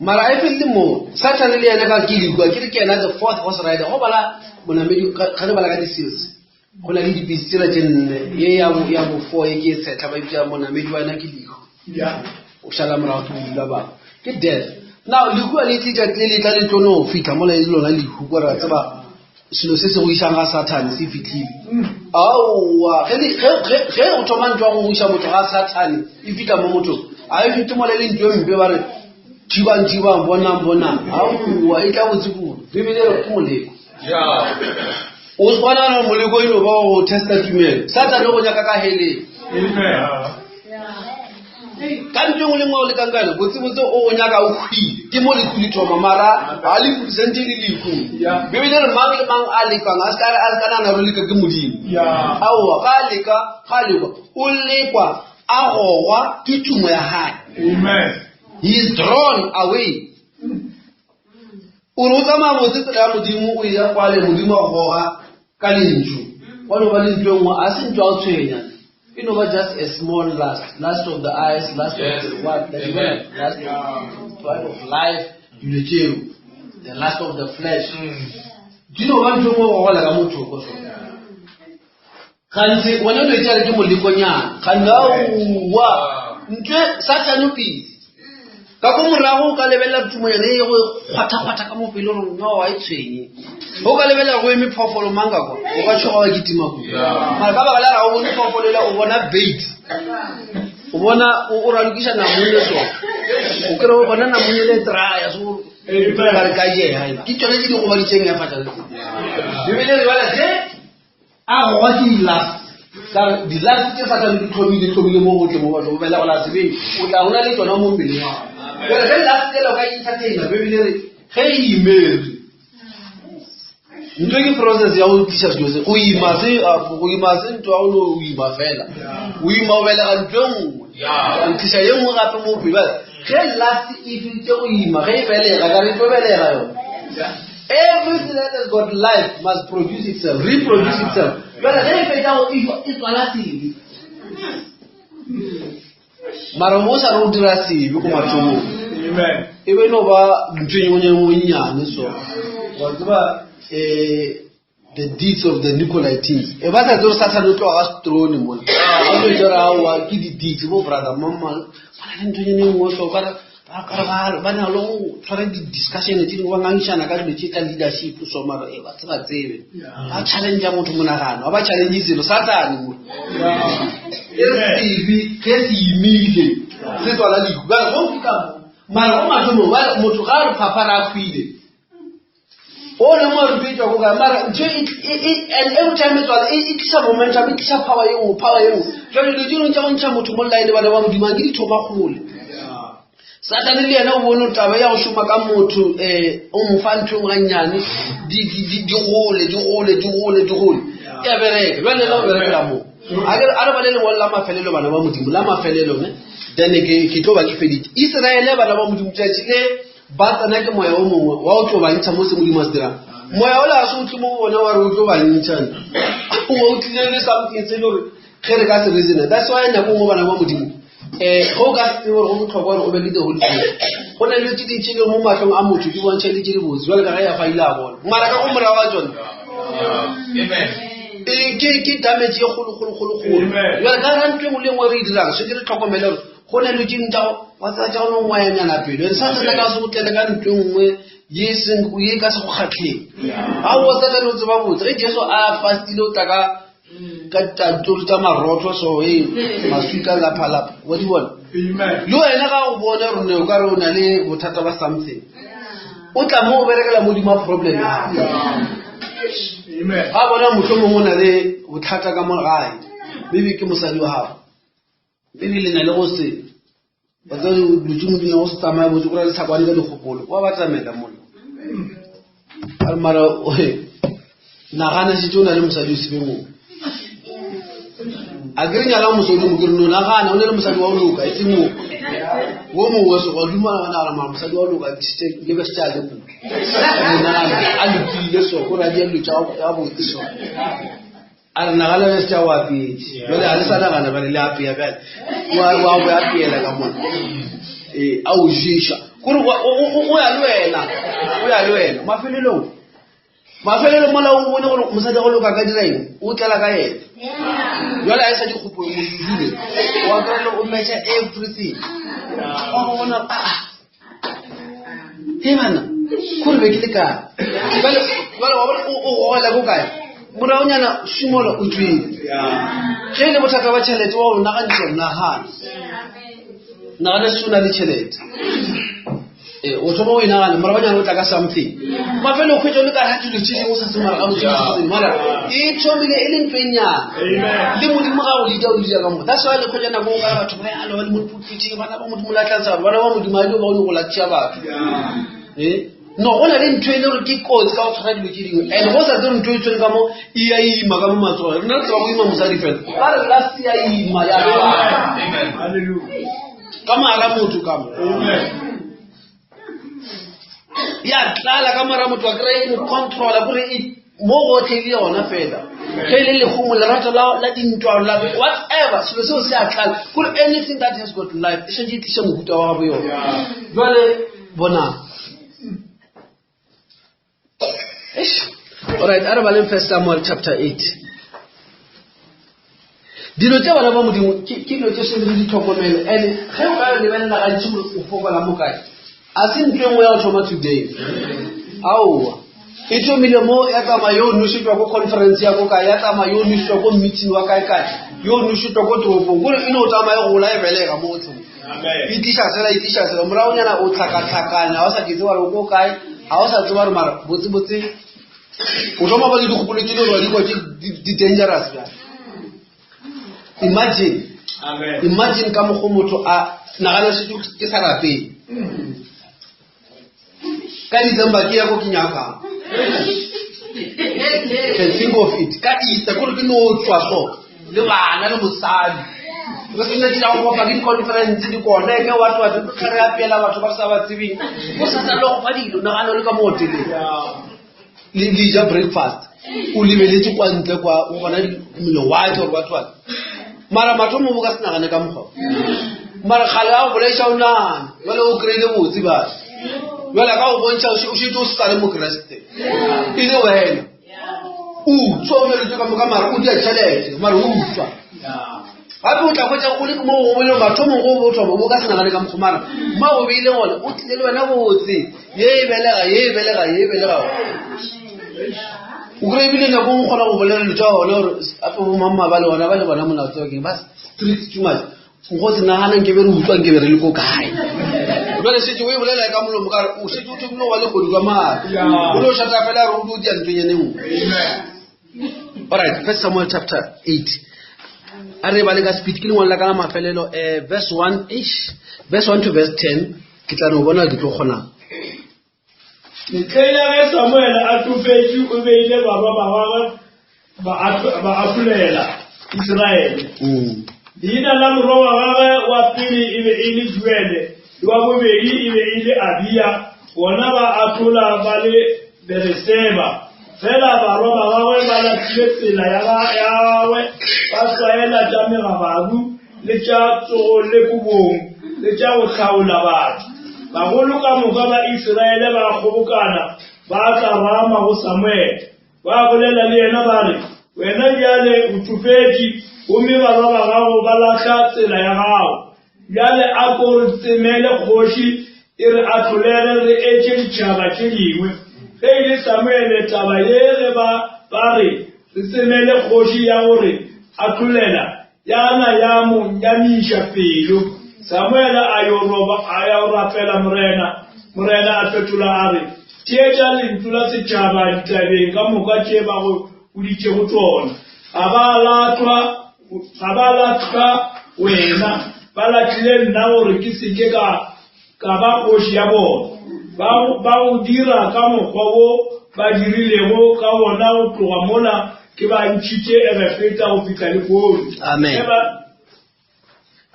mara e felle mo Satan le yena ka ke lefu ke re ke yena the fourth horse rider go bala monamedi ga re bala ka di-seals go na le dipisi tsela tse nne ye ya bo 4 e ke setla ba itsa monamedi wa ena ke lehu o shala morago ke bodula ba ke death now lehu a le tsa tle tla le tlono fitla mola e lona lehu go ra tsaba selo se se go isang ga Satan se fitlhile aowa ge o thoma ntwa go isha motho ga Satan e fitla mo motho a e fitse mola le ntwe mpe ba re tibang bonang aowa e tla botse kudu bibele ke moleko o tswana na moleko ino ba go testa tumelo Satan go nyaka ka hele ka ntwe ngwe le ngwe le kankana botsebotse o nyaka o khwile ke mo le khuli thoma mara a le presente le leku bibele re mang le mang a lekang a ska na ro leka ke modimo aowa ka leka o lekwa a gowa ke tumo ya hae amen he is drawn away o rotsa mabotse tsela ya modimo o ya kwa le modimo a goga ka lentšu wa no ba lentšu ngwe a se ntwa o tshwenya you know just a small lust of the eyes, lust of the what, lust of life, the lust of the flesh. Do you know what you want to go to? Kanzi wanaona itali kimo likonya kanawa nje sasa nupi kakumuraho kalebela tumo yane yo kwata kamo peloro no wa itshwenyi o kalebela go emi phofolo manga go o ka tshoga wa kitima go mara ba ba la go ni phofolo la o bona bait o bona o ralukisha na munye so o kero bona na munye le traya so Ba ka je ha ke tsone di go ba di tseng ya fata bibele re bala se a go di last ka di last ke fata di tlhomile mo go tle mo ba go bela gola se be o tla una le tsona mo mbele wa pero le last ke lo ka entertain bibele re ge email ntwe ke process ya go tlisha se o ima se ntwa o no ima fela o ima o bela ga ntweng ya tlisha ye mo gape mo pele ge last if ntse o ima ge belega ka re tlo belega yo everything that has got life must produce itself, reproduce itself. But ge feta o it's lasting mara mo sa ro dira se bi ko mathomo amen e be no ba ntwenye mo nyane so wa tsaba the deeds of the Nicolaitans. E ba tsa tso sa tlo ga strone mo a go dira wa ke di deeds mo brother mama bana ntwenye mo so ka ba na lo tshwara di discussion tse go ngangishana ka dilo tse ka leadership so mara e ba tsaba tsebe ba challenge motho monagano ba challenge zelo satani mo yes ke imile se tswala di ba go fika mara o mathomo ba motho ga re phapara khwile o le mo re pitwa go ga mara and every time it's a momentum it's a power you jalo le dilo ntse go ntsha motho mo line ba ba mo dimangi di thoma gole Satan le yena o bona taba ya go shuma ka motho o mo fa ntho nganyane di gole ya bereke ba le la bereke mo a ba le wala mafelelo bana ba modimo la mafelelo ne then ke tlo ba ke feditse Israele bana ba modimo tšatši le ba tsana ke moya o mongwe wa o tlo ba ntsha mo se modimo se dira moya o la se o tlo bona wa re o tlo ba ntsha o tlile something se le khere ka se reason that's why na go bana ba modimo go ka se go tlhokwa go be le the holy spirit go na le tšedi tšedi mo matlong a motho di bontšha le tšedi botse jwale ka ga ya faile a bona mara ka go mora wa tsone amen ke damage ye golo jwale ka ra ntwe mo le ngwe re dirang se ke re tlhokomele go na le tšedi tša wa tsa tša no ngwa ya nyana pele sa se ka se go tlele ka ntwe ngwe ye seng go ye ka se go khatlhe a o tsa le tseba botse ge Jesu a fastile o tla ka tantolo tsa marotho so maswika la phala wa di bona amen lo ena ga o bona rone o ka re o na le bothata ba something o tla mo berekela mo di ma problem amen ha bona motho mo na le bothata ka mo gae bibi ke mosadi wa gago bibi le na le go se ba tsa lutsumo di go se tsamaya bo tsogora le tlhakwane ka dikgopolo wa ba tsamela mo mara nagana se tsona le mosadi o se bengwe agrinya la musodi mugirno na gana o le musadi wa luka itimo wo mo weso go duma na la musadi wa luka tshite le ba tshale ku na alipile so go ra di lu tsa ya bo tiso ara na gala le tsa wa pi le ala sana gana ba le api ya ba wa bo api la ka mo au jisha kuri o ya lwena mafelelo mola o bone gore mosadi go loka ka diraeng o tlela ka yena jwale a isa di kgopolo mo dule wa ka le o measure everything o bona bana kuri be ke le ka bale wa bona o gola go kae mora o nyana shimola o tswile ge le bothata ba tšhelete wa o nna ga ntse na le suna le tšhelete o tlo mo ina gana mara ba nyana o tla ka something mafelo o khwetso le ka ha dilo tšedi o sa se mara ga motho mara e thomile e le ntwenyana le modimo ga o le dira o dira ka mo that's why le khwetjana go ka batho ba alo le mo puting bana ba modimo la tlatsa bana ba modimo a ile ba o go la tšia batho no ona le ntwe le re ke kotsi ka o tshwara dilo tše dingwe and go sa tse ntwe e tsweng ka mo e ya ima ka mo matsogo rena re tseba go ima mosadi fela ba re last ya ima ya ka mara motho ka mo ya tlala ka mara motho a kry mo controla gore mo gotlhe le yona fela ge le legomo lerato la dintwa la whatever selo seo se a tlala gore anything that has got life e šetse e tlisa mohuta wa gabo yona jwale bona alright a re baleng 1 Samuel chapter 8 dilo tse bana ba modimo ke dilo tse se di tlhokomelo and ge o ka lebelela ga ntse o fokola mo kae a se ntwe ngwe ya o thoma today aowa e thomile mo ya tsamaya yo nositwa ko conference ya ko kae ya tsamaya yo nositwa ko meeting wa kae yo nositwa ko toropong gore e ne o tsamaya go la e belega mo o thoma Itisha sela mora unyana o tlhaka-tlhakana ha o sa kitse wa re o ko kae ha o sa tseba re mara botse o tlo ba le dikgopolo tse le di go di dangerous bjang. Imagine ka moggo motho a nagana se ke sa rape ka December ke ya go kinyaka can think of it ka Easter go ke no tswa so le bana le mosadi re se nna dira go fa di conference di kone ke watho ka re apela batho ba sa ba tsebing go sa tla lo fa dilo nagana le ka mo hotele le ja breakfast o lebeletse kwa ntle kwa o bona mmele wa tlo batho mara matho mo boka sina gane ka moggo mara khale a go bolela ona wala o kreile botsi ba wala ka o bontsha o shito sa le mo Kriste ile wena o tsomele ka mo ka mara o di a tšhelete mara o utswa hape o tla go le mo go le matho mo go botho bo ka sina gane ka moggo mara ma o beile gona o tlile le wena botsi ye belega o re bile na go gona go bolela le twa hona gore ape bo mamma ba le bona molato ke ba strict too much go se nagana ke be re utlwa ke be re le ko kae ba le setse o e bolela ka molomo ka o se tutse mo wa le go dwa ma o lo shata fela re o di antwenyeneng. All right, 1 Samuel chapter 8 are ba le ka speed ke lengwe la kana mafelelo verse 1 to verse 10 ke tla no bona ke tlo gona Ntlhela Samuel a tufetse o beile baba ba apulela Israele. Dina la moro wa gagwe wa pele e be e le Joele, wa bobedi e be e le Abia, bona ba atula ba le Bereseba. Fela barwa ba gagwe ba la tsela ya gagwe ba tsaela tša megabaru le tša tsogo le kubong le tša go hlaola batho. Bagolo ka moka ba Israele ba kgobokana ba tla rama go Samuel ba bolela le yena ba re wena bjale o tufetse gomme barwa ba gago ba lahla tsela ya gago bjale a ko re tsemele kgoši e re atlolele re etše ditšhaba tše dingwe ge e le Samuele taba ye ge ba re re tsemele kgoši ya gore atlolela yana ya mo nyamiša pelo. Samuel ayo rapela morena a fetola a re tietša lentswe la setšhaba ditabeng ka moka tše bago o ditšego tsona ga ba latlha wena ba latlhile nna gore ke seke ka ba kgoši ya bona ba go dira ka mokgwa wo ba dirilego ka wona go tloga mola ke ba ntšhitše Efrata go fitlha le kone. Amen.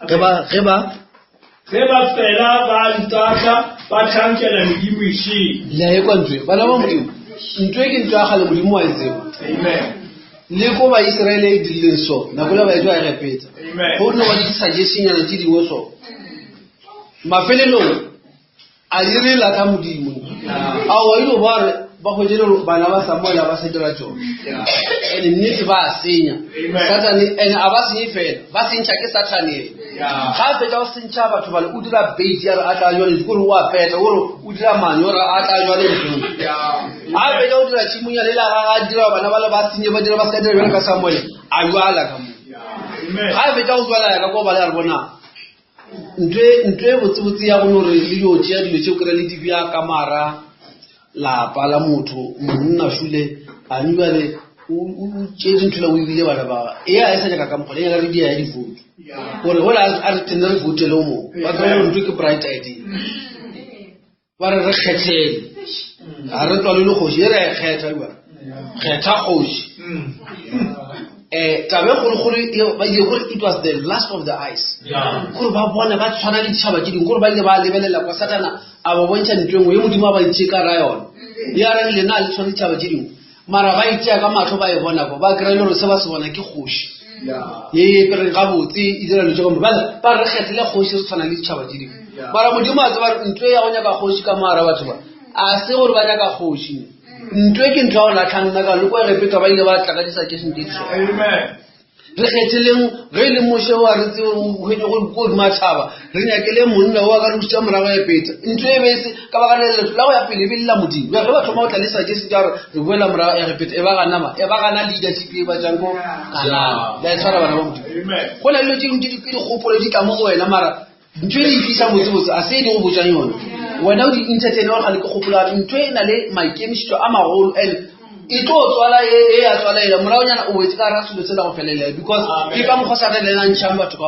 Ge ba fela ba ntata ba thankela modimo ešeng la ye kwa ntwe bana ba modimo ntwe ke ntwe a gale modimo wa etseba. Amen. Le ko ba Israele e dileng so nako le ba etwa e repeta go nne ba di-suggestion yana tse dingwe so mafelelong a direla ka modimo a wa ile ba re ba go jela bana ba Samuel ba se dira tsone ene nnete ba senya satane ene a ba se fela ba se ntšha ke satane ga fetsa o sentšha batho ba le o dira bait ya re a tla jwale gore o a peta gore o dira mane gore a tla jwale ntlo a fetsa o dira tshimonya le la ga dira bana ba le ba senye ba dira ba se dira ka Samuel a jwala ka mo ga fetsa o jwala ya ka go ba le re bona ntwe botsebotse ya gone gore le dio tšea dilo tšeo kry le dibja ka mara lapa la motho monna šule a nybale o tšedi nthola o ebile bana ba e a sa jaka ka mokgole ya re dia ya difoto gore gola a re tenne re votele o mongwe ba kry ntho ke bright idea ba re re kgethele ga re tlwale le kgoši e re kgetha kgoši tabe gore ba ile gore it was the last of the eyes gore ba bona ba tshwana le ditšhaba tše dingwe gore ba ile ba lebelela kwa Satana a ba bontšha ntho engwe ye modimo a ba itše ka ra yona ya re le na le tshwana ditšhaba tše dingwe mara ba itšea ka matlho ba e bona ko ba kry-ile gore se ba se bona ke kgoši ye pere gabotse e dira le tšego ba re kgethile kgoši re tshwana le ditšhaba tše dingwe mara modimo a tseba ntho ya go nyaka kgoši ka mara batho ba a se gore ba nyaka kgoši ntwe ke ntho ya go latlhang nna ka le kwa repeta ba ile ba tla ka di-suggestion tse diso re kgetheleng ge e le moše wa re tsehwetse go matšhaba re nyakele monna wa ka re bositša morago ya peta ntho e bese ka baka leleto la go ya pele ebele la modimo ge ba thoma go tla le suggestion tša gore re boela morago ya repeta e ba gana leadership e ba jang ko kanana la e tshwara bana ba modimo go na le dilo tše dingwe ke dikgopolo di tla mo go wena mara ntwe e fisa botsebotse a se di go botsa yona wena o di entertain wa ga le go gopola ntwe na le maikemišitšo a magolo and e tlo tswala e ya tswala ela moraonyana o wetse ka ra selo se la go felela because ke ka mokgwa sa re le ntšhang batho ka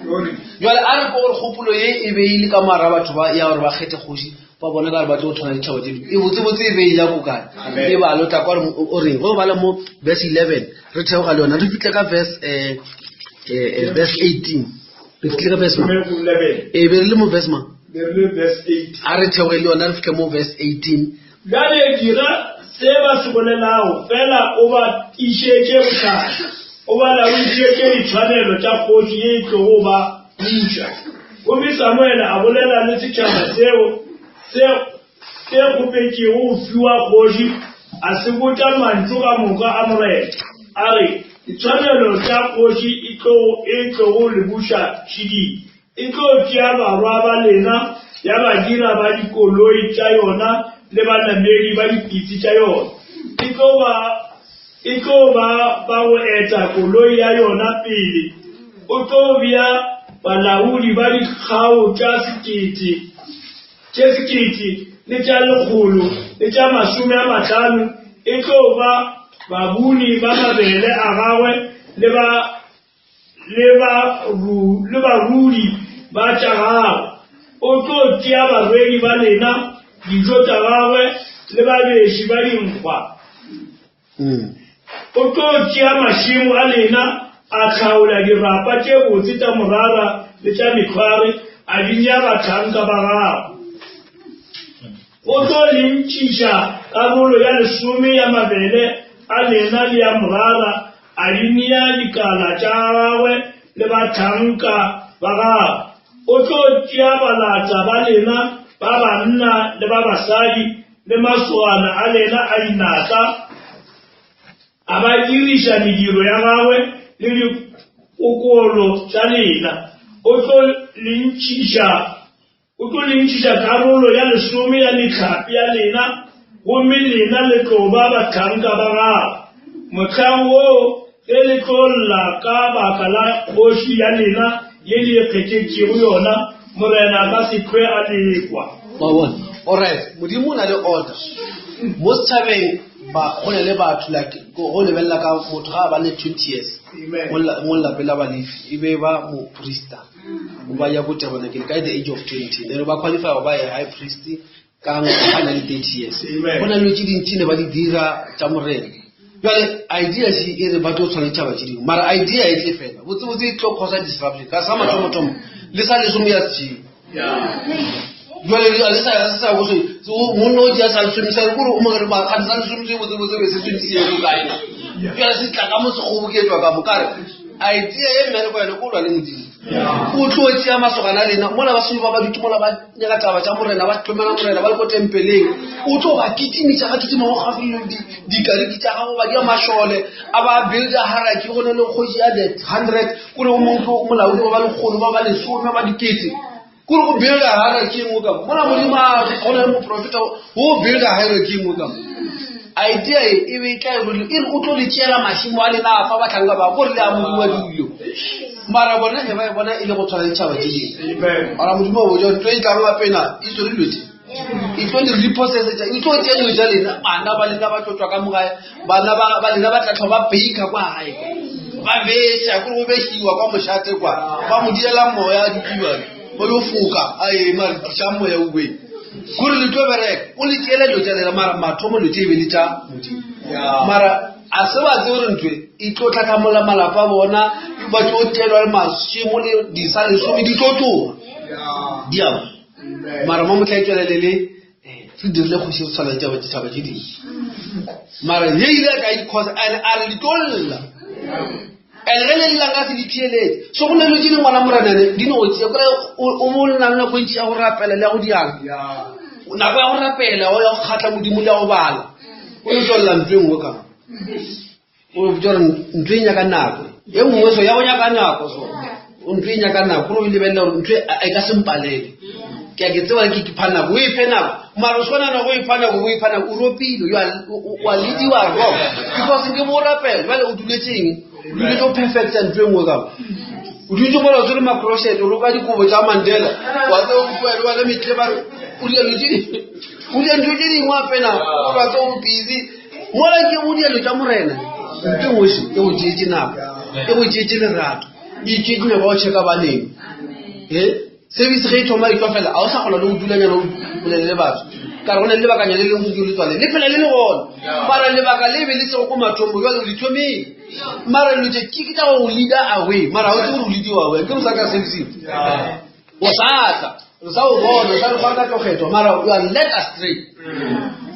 gona jwale a re gore kgopolo ye e beile ka mara batho ba ya gore ba kgethe kgoši ba bona ka re ba tlo tshwana ditšhaba tse e botsebotse e beile ya kokane e ba lota kwa o reng go bala mo verse 11 re theoga le yona re fitlhe ka verse 18 re fitlhe ka verse e be re le mo verse ma a re theoge le yona re fitlhe mo verse 18 jale dira se ba se bolelago fela o ba tišetše bohlale o ba laodišetše ditshwanelo tša kgoši ye e tlogo ba buša gomme Samuele a bolela le setšhaba seo se kgopetšego go fiwa kgoši a se botša mantšu ka moka a morena a re ditshwanelo tša kgoši e tlogo le buša tšhiding e tlo tšea barwa ba lena ya badira ba dikoloi tša yona le banamedi ba dipitsi tša yona e tlo ba go eta koloi ya yona pele o tlo bja balaodi ba dikgao tša sekete le tša lekgolo le tša 50 e tlo ba babuni ba mabele a gagwe le baruri ba tša gagwe o tlo tšea barwedi ba lena dijo tša gagwe le babeši ba dinkgwa o tlo tšea mašimo a lena a tlhaola dirapa tše botse tša morara le tša mehlware a dinya bathanka ba gagwe o tlo lentšiša karolo ya 10 ya mabele a lena le ya morara a dinya dikala tša gagwe le bathanka ba gagwe o tlo tšea balata ba lena ba banna le ba basadi le masogana a lena a dinatla a ba diriša mediro ya gagwe le dikokolo tša lena o tlo lentšiša karolo ya 10 ya mehlapi ya lena gomme lena le tlo ba bathanka ba gagwe mohlang woo ge le tlo lla ka baka la kgoši ya lena ye le kgetšetšego yona morena ka se hlwe a lekwa alright modimo o na le order mo setšhabeng ba go le batho go lebelela ka motho ga ba le 20 years mo lapeng la balefi e be ba mo priester o ba ya go tabernacle ka the age of 20 then ba qualify ba ya high priest ka ngwana le 30 years go na le tše dintši ne ba di dira tša morena jwale idea se e re ba tlo tshwana ditšhaba tše dingwe mara idea e tle fela botsebotse e tlo causa disruption ka sa mathomathomo le sa lesome ya setšhego jwale le sa go se monna o dia sa lesomisa gore o mogere ba ga sa lesomise botsebotse be se tsentšego kae jwale se tla ka mo segoboketswa ka mokare idea ye mmene ko yone ko lwa le modimo o tlo tšea masogana a lena mola basome ba baditumola ba nyaka taba tša morena ba tlhomela morena ba le ko tempeleng o tlo ba kitimiša ba kitima go gafolelo dikariki tša gago ba dia mašole a ba builda haraki go ne le kgoši ya the 100 kore o montlo molaodi ba ba lekgolo ba ba lesome ba dikete kore go builda haraki engwe kamo mola modimo go na le moprofeta o builda hierarchy engwe kamo idea e be tla e re o tlo le tšeela mašimo a lena a fa batlhanka ba gore le a modiwa dilo mara bona ge ba e bona e le go tshwana ditšhaba tše dingwe ara modimo o boja ntlo e tlang apena e tlo dilotse e tlo di-reprocessa e tlo tea dilo tša lena bana ba lena ba tlotswa ka mogae bana ba lena ba tlatlha ba baker kwa gae ba beša kore go bešiwa kwa mošate kwa ba mo direla moya dikiwane ba yo foka ae mare tliša moya o bue kore le tlo bereka o le tšeela dilo tša lena mara mathomo lo tše e be le tša modimo mara a se ba tse gore ntwe e tlo tlhatlhamola malapa bona ba tlo telwa le mašimo le disa lesome di tlo tloga diabo mara mo motlha e tswelelele se dirile kgoši go tshwana ditšhaba tše dingwe mara ye ile ka e dikgosa ande a re di tlo lla ande ge le llang ka se diphieletse so go nelo tše di ngwana morenane di notse kore o mo lenang nako ntši ya go rapela le ya go diang nako ya go rapela o ya go kgatla modimo le ya go bala o le tswelela ntlo e nngwe kang o bjore ntlo e nyaka nako e nngwe so ya go nyaka nako so ntlo e nyaka nako kore o lebelela gore ntlo e ka sempalele ke a ke tseba ke pha nako o iphe nako mara o tshwana nako o ipha nako o ipha nako o ropile wa lediwa wrong because nke bo rapela jale o duletseng o duletse o perfecta ntlo e nngwe kamo o di tsomola o tsere macrochet o roka dikobo tsa Mandela wa tse o puela wa le metle ba o di ntho tse dingwe apena o ba tse o busy mola ke o di tsa morena ke moshi e o tšeetse nako e o tšeetse lerato e tšeetse ba o checka baneng service ge e thoma e fela a o sa kgona le go dulanyana o bolele le batho ka re go ne le lebakanya le leng go le tswale le phela le le gona mara lebaka le be le sego go mathombo jwa le thomile mara le tse ke tla go leader away mara o tse go leader away ke mo sa ka service o sa sa o bona sa re fa ka tlogetwa mara you are led astray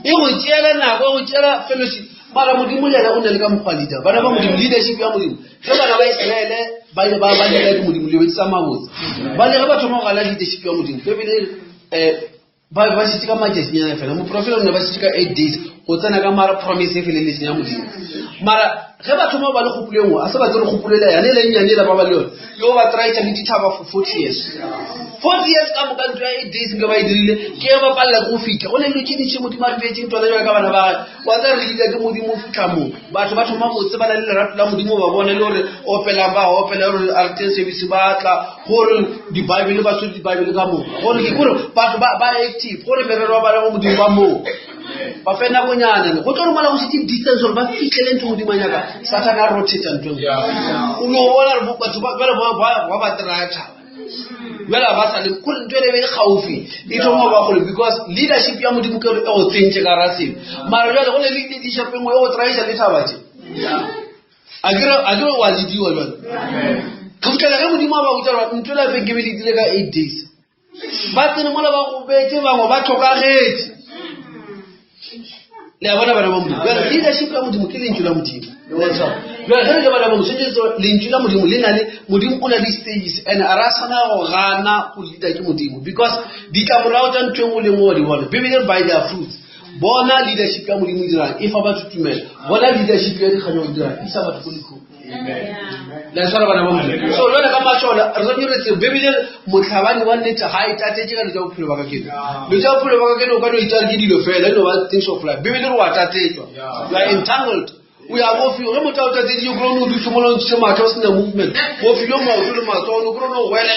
e go tšela nako go tšela fellowship mara modimo le ena o ne le ka mokgwa leader bana ba modimo leadership ya modimo ge bana ba Israele ba le ba le modimo le wetsa mabotse ba le ba thoma go gala leadership ya modimo ke bile ba se ka majesty fela mo profile o ne ba se ka 8 days go tsena ka mara promise e fele le ya modimo mara ge ba thoma ba le gopulengwe a se ba tsere gopulela ya ne le nyane la ba ba le yone yo ba try to ditaba for 40 years 40 years ka moka ntwa 8 days nka ba e dirile ke ba palla go fitlha go ne le tšheditše modimo a fetse ntwana jwa ka bana ba wa tsa re dile ke modimo fitlha mo batho ba thoma botse ba le lerato la modimo ba bone le hore opela hore arte service ba tla gore di bible ba tswe di bible ka mo gore ke gore batho ba active gore merero ba le modimo ba mo ba fena bonyana go tlo romala go se distance gore ba fitlhele ntho modimo nyaka satana rotate ntwe o no bona re batho ba ba trata wela ba sa le go ntwe be gaufi e thoma ba gole because leadership ya modimo ke o tsentse ka raseng mara jalo go le leadership engwe o traisa le thabate agro wa lidiwa jalo ka motla le modimo ba go tsara ntwe la be ke be le ka 8 days ba tsene mola ba go betse bangwe ba tlhokagetse le abana bana ba modimo wela leadership ya modimo ke lentšu la modimo wela ge le bana ba mosetso lentšu la modimo le na le modimo o na le stages and a ra sana go gana go leader ke modimo because di ka morao tsa ntwe mo le mo di bona bibele by their fruits bona leadership ya modimo dirang e fa ba tutumela bona leadership ya dikganyo dirang isa batho go lekgo la sara bana ba modimo so lona ka matshola re re re bibele motlhabani wa nnete ha e tatetse ka le bophelo ba ka kene le tsa bophelo ba ka kene o ka no itare ke dilo fela no ba things of life bibele re wa tatetswa you are entangled we are both you remember that the you grow no do tomorrow to my trust in the movement both you ma do ma so no grow no well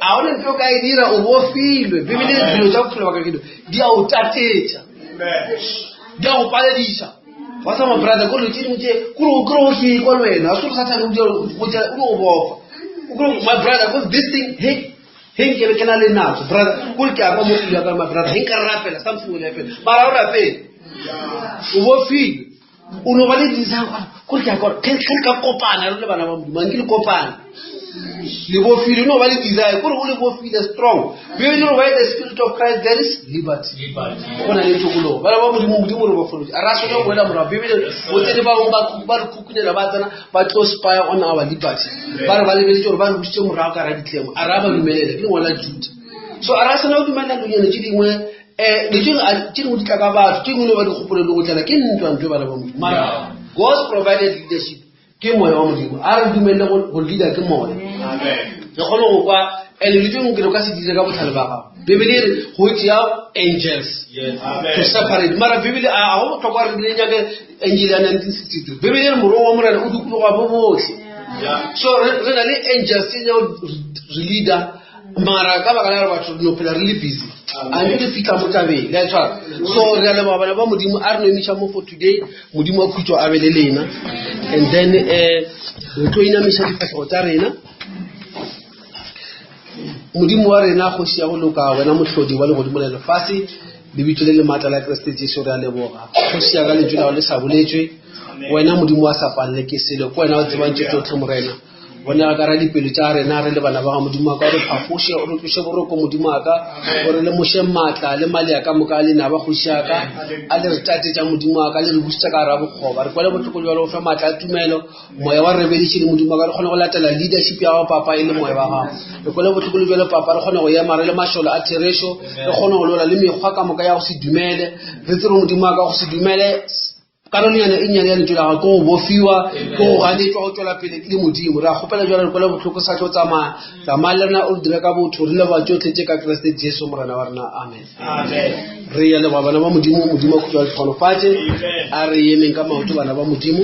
a ona ntlo ka idira o bo filwe bibele dilo tsa bophelo ba ka kene di a o tatetsa di a o paledisa what's my brother go lutini muje kuro hi kwa wena aso satana uje o bofa my brother because this thing hey ke kana le natso brother go ke apa mo ile ka my brother he ka rapela something will happen mara o rape o bo filwe uno ba le dizanga go ke akora ke ka kopana le bana ba modimo ngile kopana le bo feel no ba le desire gore o le bo feel strong we know why the spirit of Christ there is liberty bona le tsogolo ba ba modimo re ba folo a ra so go wela mora bibele o tsene ba re kukunela ba tsana ba tlo spy on our liberty ba re ba le bele gore ba re butse mora ka ra ditlemo a ra ba dumelela ke ngwana Juda so a ra sena o dumela le yena tse dingwe le tšeng a tše dingwe di tla ka batho tše dingwe ba di gopole le go tlala ke ntwa ba le ba modimo mara God provided leadership ke moya wa modimo a re dumelele go leader ke moya re kgone go kwa and le tšeng ke le ka se dire ka botlhale ba gago bibele re go tšea angels to separate mara bibele a go botlhokwa re bile nyake angel ya 1963 bibele re morong wa morena o dukologa bo botlhe so re na le angels tse nyao re leader mara ka baka la re batho no phela re le busy a ntse re fitla mo tabeng la tshwara so re le bana ba modimo a re no emisha mo for today modimo a khutso a bele lena and then re tlo inamisha diphatlho tsa rena modimo wa rena go sia go loka wena motlhodi wa le godimo le lefase le bitse le matla la Kriste Jesu re a leboga go sia ka le jula le sa boletswe wena modimo wa sa palle ke sele ko wena o tsebang tsotlhe morena bona ka ra dipelo tsa rena re le bana ba modimo ka re phafoshe o re tlose boroko modimo aka gore le moshe matla le mali aka moka le na ba go shaka a le re tate tsa modimo aka le re bustsa ka ra bokgoba re kwale botloko jwa le go fa matla tumelo moya wa revelation modimo ka re kgone go latela leadership ya papa e le moya wa gago re kwale botloko jwa le papa re kgone go ema re le mashola a theresho re kgone go lola le mekgwa ka moka ya go se dumele re tsere modimo aka go se dumele karolwana e nyane ya ntšhola ga go bofiwa go ganetswa go tswela pele ke modimo ra gopela jwa re kwela botlhoko sa tlo tsamaya le rena o dire ka botho re le ba tsotlhe tse ka Kriste Jesu morena wa rena amen re ya le bana ba modimo a khutwa le tlhonofatse a re emeng ka maoto bana ba modimo